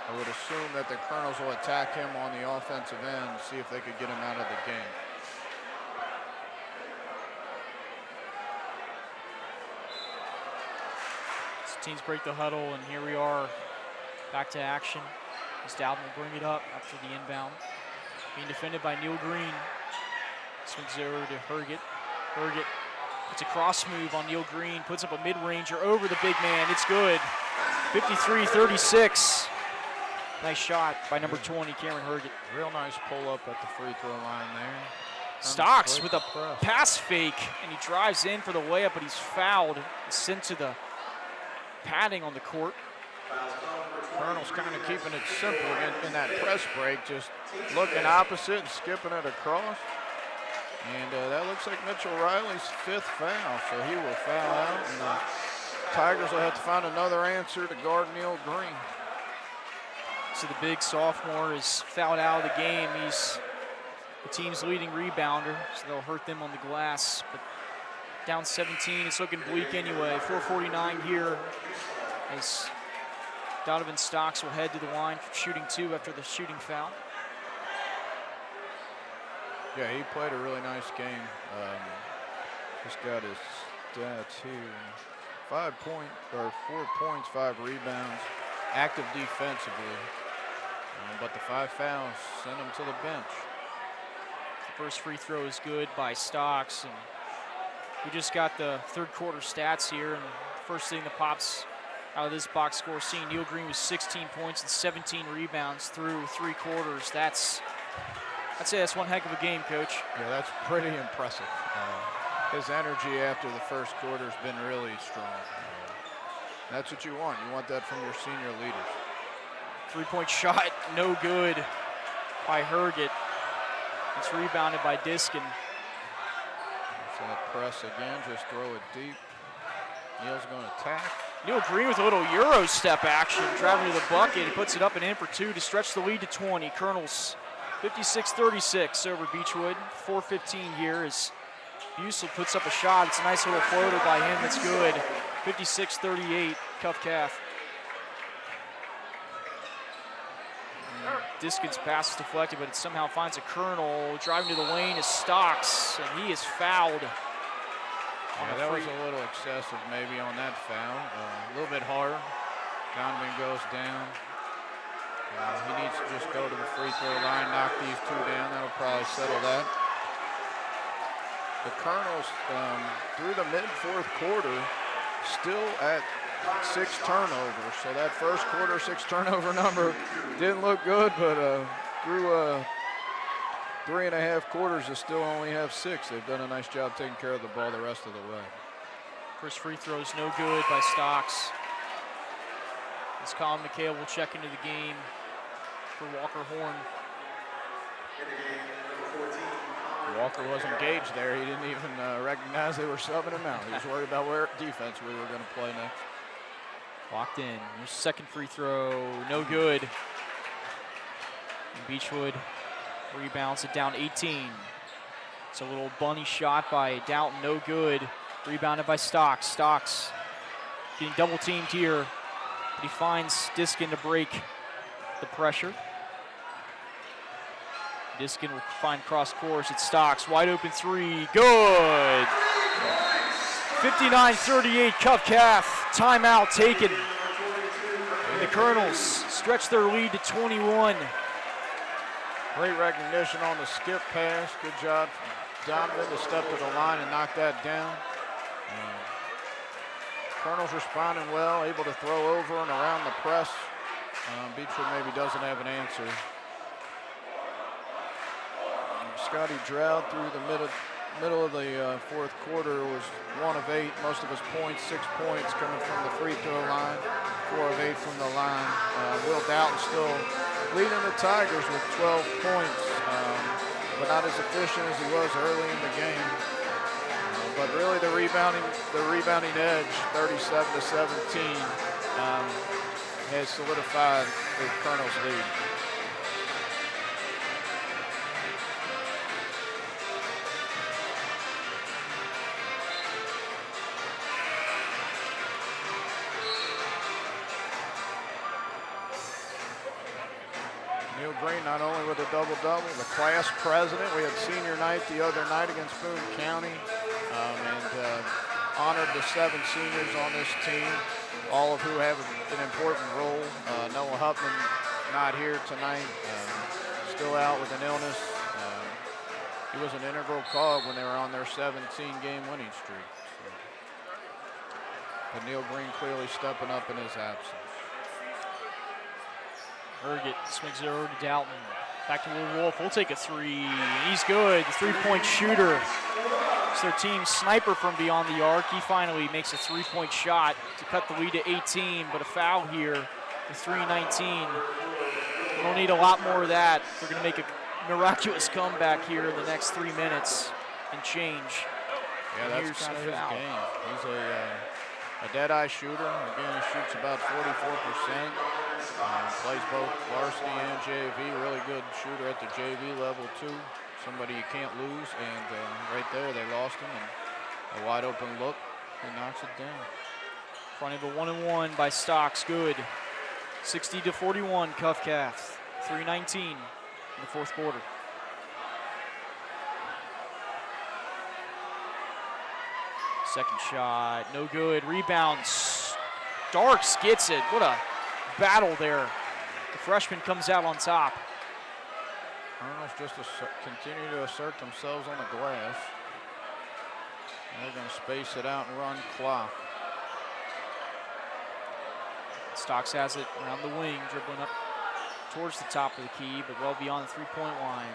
I would assume that the Colonels will attack him on the offensive end, see if they could get him out of the game. So teams break the huddle, and here we are back to action. As Dowden will bring it up after the inbound. Being defended by Neil Green. Swings it over to Herget. Herget puts a cross move on Neil Green, puts up a mid-ranger over the big man. It's good. 53-36. Nice shot by number 20, Cameron Herget. Real nice pull up at the free throw line there. Stocks with a pass fake, and he drives in for the layup, but he's fouled. He's sent to the padding on the court. Colonel's kind of keeping it simple in that press break, just looking opposite and skipping it across. And that looks like Mitchell Riley's 5th foul, so he will foul out. And the Tigers will have to find another answer to guard Neil Green. So the big sophomore is fouled out of the game. He's the team's leading rebounder, so they'll hurt them on the glass. But down 17, it's looking bleak anyway. 4:49 here as Donovan Stocks will head to the line for shooting 2 after the shooting foul. Yeah, he played a really nice game. Just got his stats here. 4 points, 5 rebounds. Active defensively. But the 5 fouls send him to the bench. The first free throw is good by Stocks, and we just got the third quarter stats here, and the first thing that pops out of this box score scene, Neil Green was 16 points and 17 rebounds through 3 quarters. I'd say that's one heck of a game, Coach. Yeah, that's pretty impressive. His energy after the first quarter has been really strong. That's what you want. You want that from your senior leaders. Three-point shot, no good by Herget. It's rebounded by Diskin. So that press again, just throw it deep. Neal's going to attack. Neil Green with a little Euro step action, driving to the bucket. He puts it up and in for two to stretch the lead to 20. Colonels 56-36 over Beechwood. 4:15 here as Busel puts up a shot. It's a nice little floater by him that's good. 56-38, cuff calf. Diskin's pass is deflected, but it somehow finds a Colonel. Driving to the lane is Stocks, and he is fouled. Yeah, that was a little excessive maybe on that foul. A little bit hard. Donovan goes down. He needs to just go to the free throw line, knock these two down. That'll probably settle that. The Colonels, through the mid-fourth quarter, still at 6 turnovers. So that first quarter 6 turnover number didn't look good, but through 3.5 quarters, they still only have 6. They've done a nice job taking care of the ball the rest of the way. First free throw is no good by Stocks. As Colin McHale will check into the game for Walker Horn. Walker was engaged there. He didn't even recognize they were subbing him out. He was worried about where defense we were going to play next. Locked in. Here's second free throw, no good. And Beechwood rebounds it down 18. It's a little bunny shot by Doughton, no good. Rebounded by Stocks. Stocks getting double teamed here, but he finds Diskin to break the pressure. Diskin will find cross course. It's Stocks, wide open three, good. 59-38, cuff calf, timeout taken. And the Colonels stretch their lead to 21. Great recognition on the skip pass. Good job from Donovan to step to the line and knock that down. Colonels responding well, able to throw over and around the press. Beechwood maybe doesn't have an answer. Scotty Droud through the middle of the fourth quarter was 1 of 8. Most of his points, 6 points coming from the free throw line, 4 of 8 from the line. Will Doughton still leading the Tigers with 12 points, but not as efficient as he was early in the game. But really the rebounding edge, 37-17, has solidified the Colonels' lead. Neil Green not only with a double-double, the class president. We had senior night the other night against Boone County, and honored the 7 seniors on this team, all of who have an important role. Noah Huffman not here tonight, still out with an illness. He was an integral cog when they were on their 17-game winning streak. So. But Neil Green clearly stepping up in his absence. Herget swings it over to Doughton. Back to Will Wolf. We'll take a three. He's good. The three-point shooter. It's their team's sniper from beyond the arc. He finally makes a three-point shot to cut the lead to 18, but a foul here. The 3:19. We don't need a lot more of that. They're going to make a miraculous comeback here in the next 3 minutes and change. Yeah, that's kind of his game. He's a dead-eye shooter. Again, he shoots about 44%. Plays both varsity and JV. Really good shooter at the JV level too. Somebody you can't lose. And right there, they lost him. And a wide open look. He knocks it down. Front of a 1-and-1 by Stocks. Good. 60-41. Cuff calf. 3:19 in the fourth quarter. Second shot, no good. Rebound, Starks gets it. What a battle there. The freshman comes out on top. Colonels just continue to assert themselves on the glass. And they're going to space it out and run clock. Stocks has it around the wing, dribbling up towards the top of the key, but well beyond the three-point line.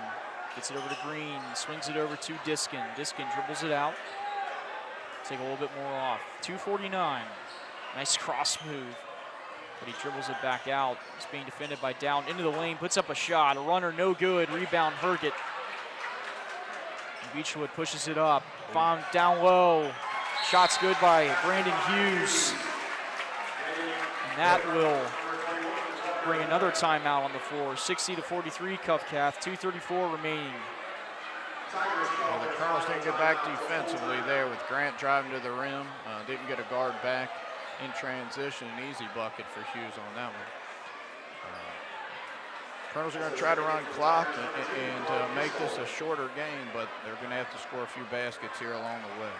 Gets it over to Green, swings it over to Diskin. Diskin dribbles it out. Take a little bit more off. 2:49. Nice cross move. but he dribbles it back out. He's being defended by Down into the lane, puts up a shot. A runner, no good. Rebound, Herget. Beechwood pushes it up. Found down low. Shot's good by Brandon Hughes. And that will bring another timeout on the floor. 60-43 Covcath, 2:34 remaining. Well, the Colonels didn't get back defensively there with Grant driving to the rim. Didn't get a guard back in transition. An easy bucket for Hughes on that one. Colonels are going to try to run clock and make this a shorter game, but they're going to have to score a few baskets here along the way.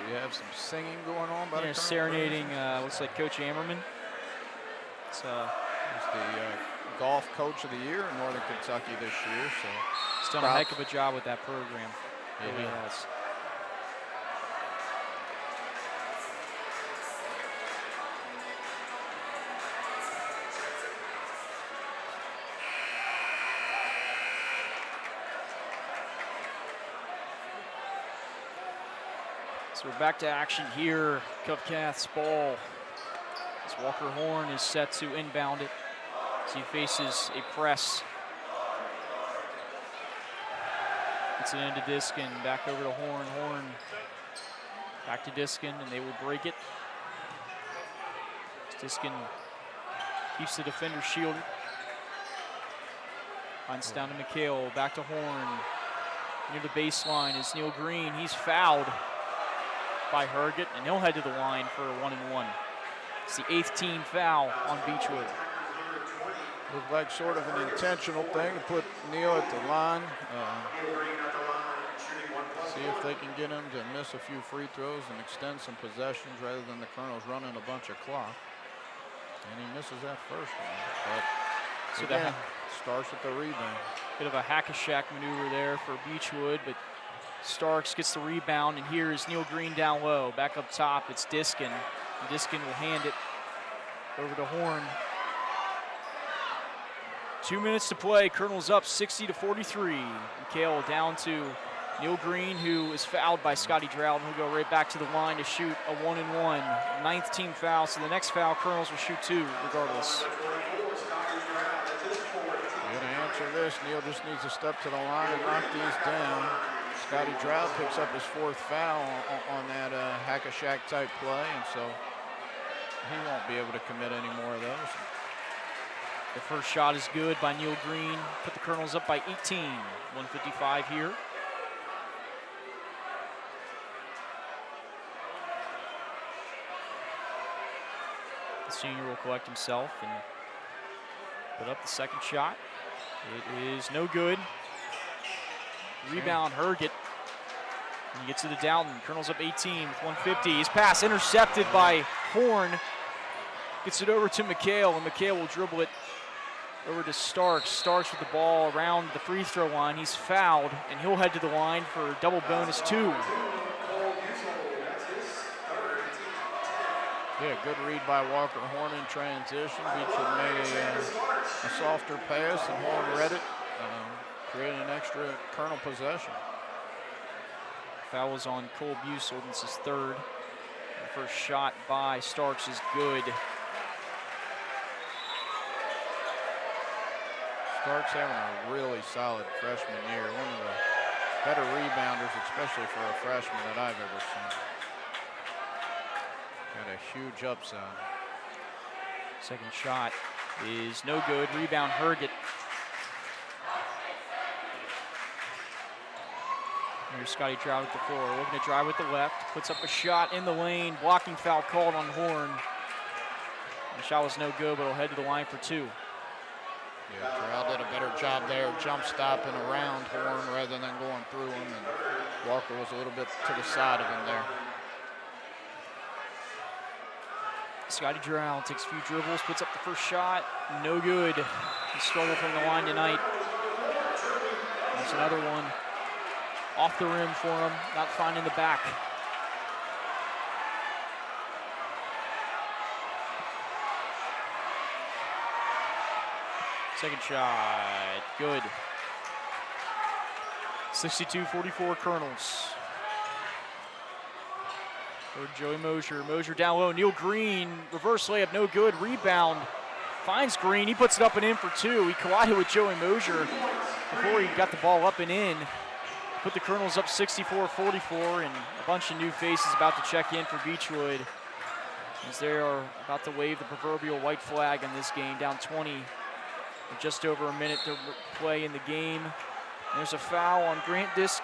We have some singing going on by the serenading, looks like Coach Ammerman. It's he's the golf coach of the year in Northern Kentucky this year. So he's done a heck of a job with that program. Yeah, Really has. So we're back to action here. Covcath's ball. As Walker Horn is set to inbound it as he faces a press. Gets it into Diskin, back over to Horn. Horn back to Diskin, and they will break it. Diskin keeps the defender shielded. Finds down to McHale, back to Horn. Near the baseline is Neil Green. He's fouled by Herget, and he'll head to the line for a 1-and-1. It's the 8th team foul on Beechwood. Looked like sort of an intentional thing to put Neil at the line. See if they can get him to miss a few free throws and extend some possessions rather than the Colonels running a bunch of clock. And he misses that first one. But so again, starts with the rebound. Bit of a hack-a-shack maneuver there for Beechwood, but Starks gets the rebound, and here's Neil Green down low. Back up top, it's Diskin. And Diskin will hand it over to Horn. 2 minutes to play. Colonel's up 60-43. McHale down to Neil Green, who is fouled by Scotty Drought, and he'll go right back to the line to shoot a 1-and-1. 9th team foul, so the next foul, Colonels will shoot 2 regardless. Going to answer this. Neil just needs to step to the line and knock these down. Scotty Drought picks up his 4th foul on that hack-a-shack type play, and so he won't be able to commit any more of those. The first shot is good by Neil Green. Put the Colonels up by 18. 1:55 here. The senior will collect himself and put up the second shot. It is no good. Rebound, Herget. And he gets to the Downton. Colonel's up 18 with 1:50. His pass intercepted by Horn. Gets it over to McHale, and McHale will dribble it over to Starks. Starks with the ball around the free throw line. He's fouled, and he'll head to the line for double bonus 2. Yeah, good read by Walker Horn in transition. Beechwood made a softer pass, and Horn read it, creating an extra Colonel possession. Foul is on Cole Bussel. This is 3rd. The first shot by Starks is good. Starks having a really solid freshman year. One of the better rebounders, especially for a freshman that I've ever seen. Got a huge upside. Second shot is no good. Rebound, Herget. Here's Scotty Drought at the floor. Looking to drive with the left. Puts up a shot in the lane. Blocking foul called on Horn. The shot was no good, but he'll head to the line for 2. Yeah, Terrell did a better job there, jump stopping around Horn rather than going through him, and Walker was a little bit to the side of him there. Scotty Drought takes a few dribbles, puts up the first shot, no good. He struggled from the line tonight. There's another one off the rim for him, not finding the back. Second shot, good. 62-44 Colonels. For Joey Mosier. Mosier down low. Neil Green, reverse layup, no good. Rebound. Finds Green. He puts it up and in for two. He collided with Joey Mosier before he got the ball up and in. Put the Colonels up 64-44, and a bunch of new faces about to check in for Beechwood as they are about to wave the proverbial white flag in this game, down 20 with just over a minute to play in the game. There's a foul on Grant it's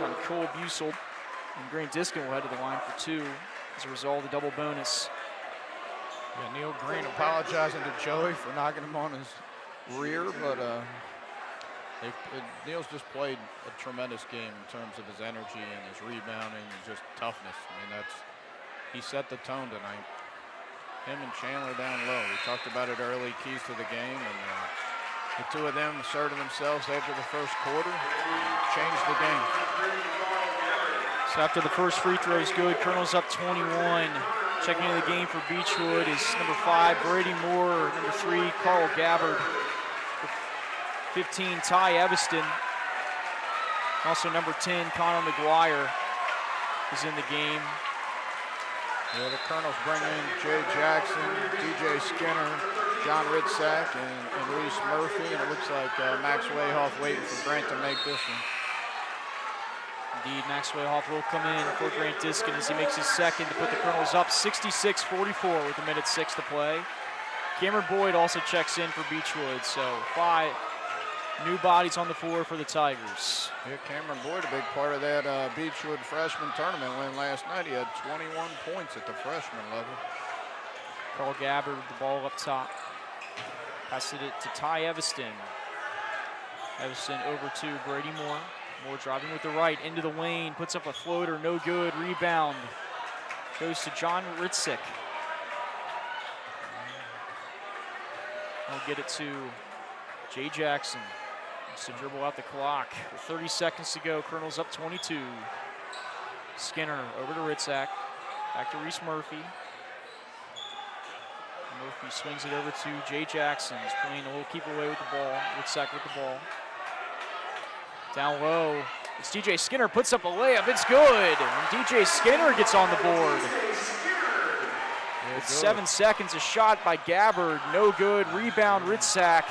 on Cole Busel, and Grant Diskin will head to the line for two as a result of the double bonus. Yeah, Neil Green apologizing to Joey for knocking him on his rear, but Neil's just played a tremendous game in terms of his energy and his rebounding and just toughness. I mean, he set the tone tonight. Him and Chandler down low. We talked about it early, keys to the game, and the two of them asserted themselves after the first quarter and changed the game. So after the first free throw is good, Colonel's up 21. Checking into the game for Beechwood is number 5, Brady Moore, number 3, Carl Gabbard, 15, Ty Eviston. Also number 10, Connor McGuire is in the game. Yeah, the Colonels bring in Jay Jackson, DJ Skinner, John Ritzak, and Reese Murphy, and it looks like Max Wayhoff waiting for Grant to make this one. Indeed, Max Wayhoff will come in for Grant Diskin as he makes his second to put the Colonels up 66-44 with 1:06 to play. Cameron Boyd also checks in for Beechwood, so 5 new bodies on the floor for the Tigers. Yeah, Cameron Boyd, a big part of that Beechwood freshman tournament win last night. He had 21 points at the freshman level. Carl Gabbard with the ball up top. Passes it to Ty Eviston. Eviston over to Brady Moore. Moore driving with the right into the lane, puts up a floater, no good. Rebound goes to John Ritzek. We'll get it to Jay Jackson. Just to dribble out the clock with 30 seconds to go. Colonels up 22. Skinner over to Ritzak. Back to Reese Murphy. Murphy swings it over to Jay Jackson. He's playing a little keep away with the ball. Ritzak with the ball. Down low. It's DJ Skinner, puts up a layup. It's good. And DJ Skinner gets on the board. With 7 seconds, a shot by Gabbard. No good. Rebound, Ritzak.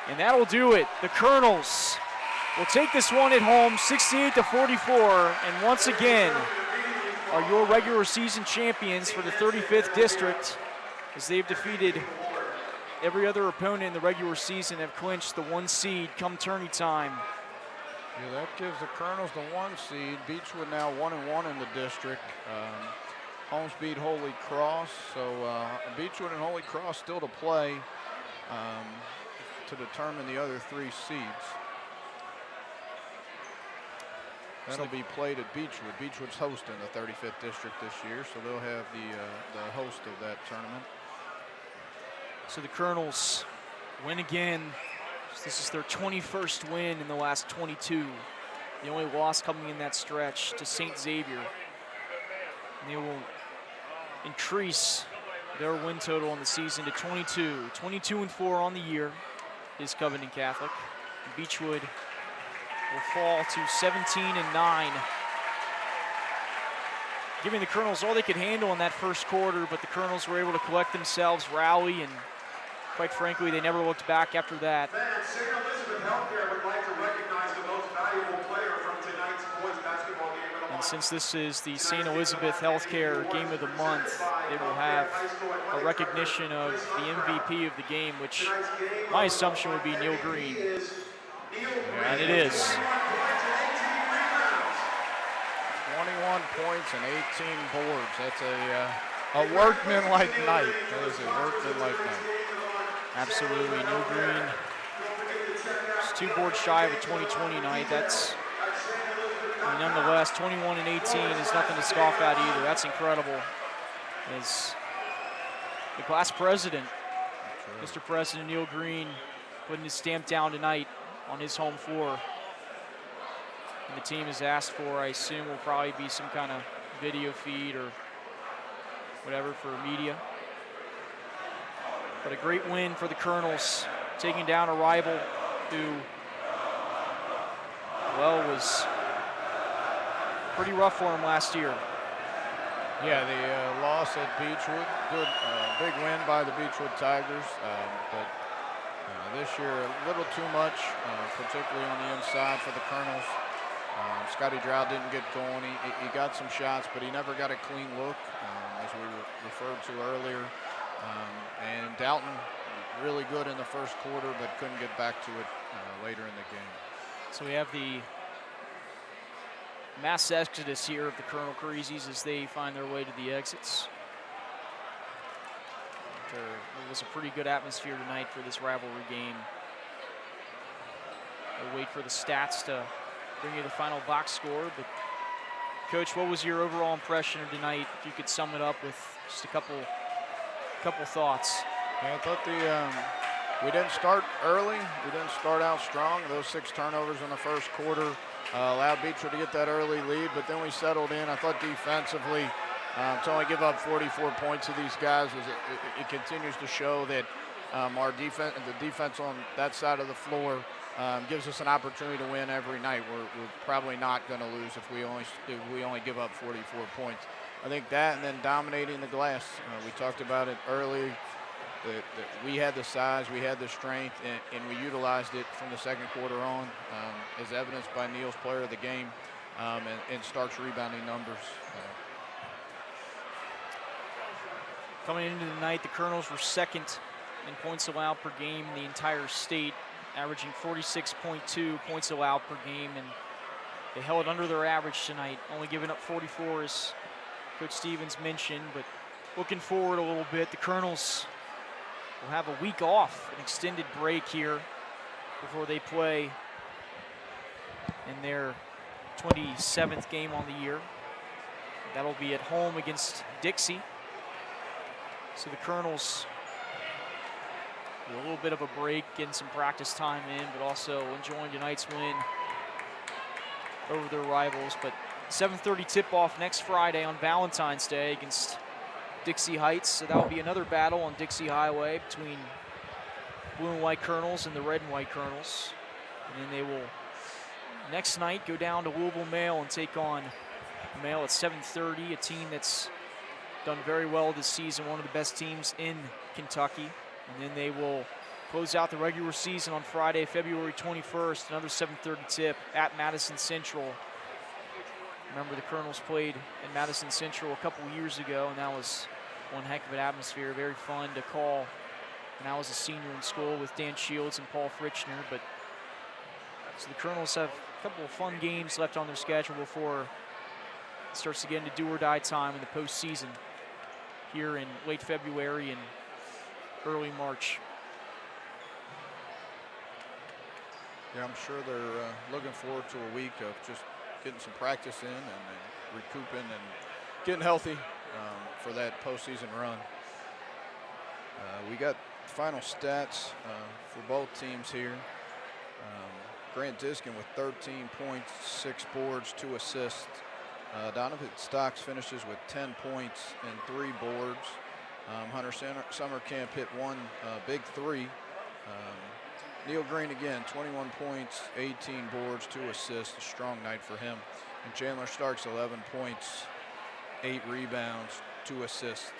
And that'll do it. The Colonels will take this one at home, 68-44. And once again, are your regular season champions for the 35th district, as they've defeated every other opponent in the regular season, have clinched the 1 seed come tourney time. Yeah, that gives the Colonels the 1 seed. Beechwood now 1-1 in the district. Holmes beat Holy Cross, so Beechwood and Holy Cross still to play to determine the other 3 seeds. That'll be played at Beechwood. Beechwood's hosting the 35th district this year, so they'll have the host of that tournament. So the Colonels win again. This is their 21st win in the last 22. The only loss coming in that stretch to St. Xavier. And they will increase their win total on the season to 22. 22-4 on the year is Covington Catholic. And Beechwood will fall to 17-9. Giving the Colonels all they could handle in that first quarter, but the Colonels were able to collect themselves, rally, and quite frankly, they never looked back after that. St. Elizabeth Healthcare would like to recognize the most valuable player from tonight's boys basketball game of the month. And since this is the St. Elizabeth Healthcare Game of the Month, they will have a recognition of the MVP of the game, which my assumption would be Neil Green. And it is. 21 points and 18 boards. That's a workmanlike night. That is a workmanlike night. Absolutely, Neil Green. Just 2 boards shy of a 2020 night. That's, nonetheless, 21 and 18 is nothing to scoff at either. That's incredible. As the class president, Mr. President Neil Green, putting his stamp down tonight on his home floor. And the team has asked for, I assume, will probably be some kind of video feed or whatever for media. But a great win for the Colonels, taking down a rival who, well, was pretty rough for him last year. Yeah, the loss at Beechwood, good, big win by the Beechwood Tigers, but this year a little too much, particularly on the inside for the Colonels. Scotty Drow didn't get going. He got some shots, but he never got a clean look, as we referred to earlier. And Dalton, really good in the first quarter, but couldn't get back to it later in the game. So we have the mass exodus here of the Colonel Crazies as they find their way to the exits. It was a pretty good atmosphere tonight for this rivalry game. We'll wait for the stats to bring you the final box score, but Coach, what was your overall impression of tonight? If you could sum it up with just a couple thoughts. Yeah, I thought we didn't start early. We didn't start out strong. Those 6 turnovers in the first quarter allowed Beechwood to get that early lead, but then we settled in. I thought defensively, to only give up 44 points to these guys, it continues to show that our defense, the defense on that side of the floor, gives us an opportunity to win every night. We're probably not going to lose if we only give up 44 points. I think that, and then dominating the glass. We talked about it early. That we had the size, we had the strength, and we utilized it from the second quarter on, as evidenced by Neal's player of the game and Stark's rebounding numbers. Coming into the night, the Colonels were second in points allowed per game in the entire state, averaging 46.2 points allowed per game, and they held under their average tonight, only giving up 44, as Coach Stevens mentioned. But looking forward a little bit, the Colonels will have a week off, an extended break here before they play in their 27th game on the year. That'll be at home against Dixie. So the Colonels, a little bit of a break, getting some practice time in, but also enjoying tonight's win over their rivals. But 7:30 tip-off next Friday on Valentine's Day against Dixie Heights. So that will be another battle on Dixie Highway between Blue and White Colonels and the Red and White Colonels. And then they will, next night, go down to Louisville Mail and take on Mail at 7:30, a team that's done very well this season, one of the best teams in Kentucky. And then they will close out the regular season on Friday, February 21st, another 7:30 tip at Madison Central. Remember, the Colonels played in Madison Central a couple years ago, and that was one heck of an atmosphere, very fun to call. And I was a senior in school with Dan Shields and Paul Fritchner. But so the Colonels have a couple of fun games left on their schedule before it starts to get into do-or-die time in the postseason here in late February and early March. Yeah, I'm sure they're looking forward to a week of just getting some practice in and recouping and getting healthy for that postseason run. We got final stats for both teams here. Grant Diskin with 13 points, 6 boards, 2 assists. Donovan Stocks finishes with 10 points and 3 boards. Hunter Summercamp hit 1 big 3. Neal Green again, 21 points, 18 boards, 2 assists, a strong night for him. And Chandler Starks, 11 points, 8 rebounds, 2 assists.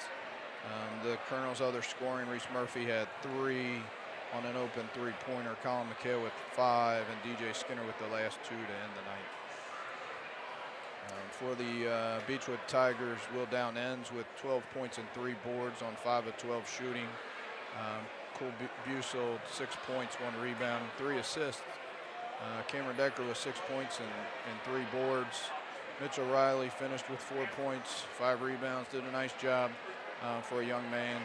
The Colonel's other scoring, Reese Murphy had 3 on an open 3-pointer. Colin McHale with 5, and DJ Skinner with the last 2 to end the night. For the Beechwood Tigers, Will Down ends with 12 points and 3 boards on 5 of 12 shooting. Cole Busel, 6 points, 1 rebound, 3 assists. Cameron Decker with 6 points and 3 boards. Mitchell Riley finished with 4 points, 5 rebounds, did a nice job for a young man,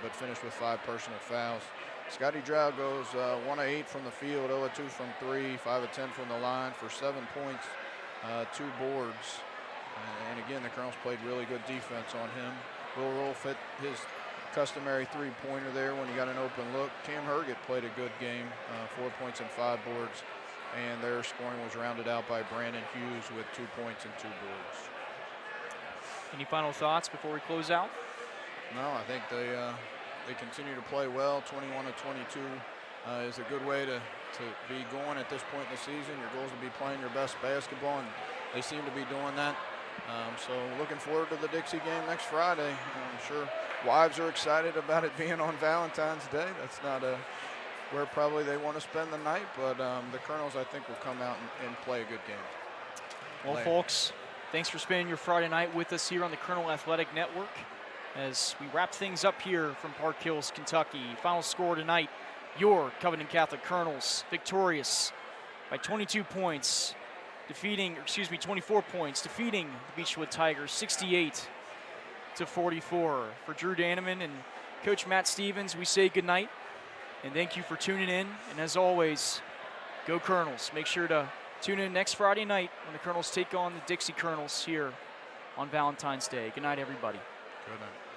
but finished with 5 personal fouls. Scotty Drow goes 1 of 8 from the field, 0 of 2 from 3, 5 of 10 from the line for 7 points, 2 boards. And again, the Colonels played really good defense on him. Will Rolfe hit his customary 3-pointer there when he got an open and look, Cam Herget played a good game, 4 points and 5 boards, and their scoring was rounded out by Brandon Hughes with 2 points and 2 boards. Any final thoughts before we close out? No, I think they continue to play well. 21 to 22 is a good way to be going at this point in the season. Your goal is to be playing your best basketball, and they seem to be doing that. So looking forward to the Dixie game next Friday. I'm sure wives are excited about it being on Valentine's Day. That's not where probably they want to spend the night, but the Colonels, I think, will come out and play a good game. Well, folks, thanks for spending your Friday night with us here on the Colonel Athletic Network as we wrap things up here from Park Hills, Kentucky. Final score tonight, your Covington Catholic Colonels victorious by 22 points, 24 points, defeating the Beechwood Tigers 68 to 44. For Drew Danneman and Coach Matt Stevens, we say good night and thank you for tuning in. And as always, go Colonels. Make sure to tune in next Friday night when the Colonels take on the Dixie Colonels here on Valentine's Day. Good night, everybody. Good night.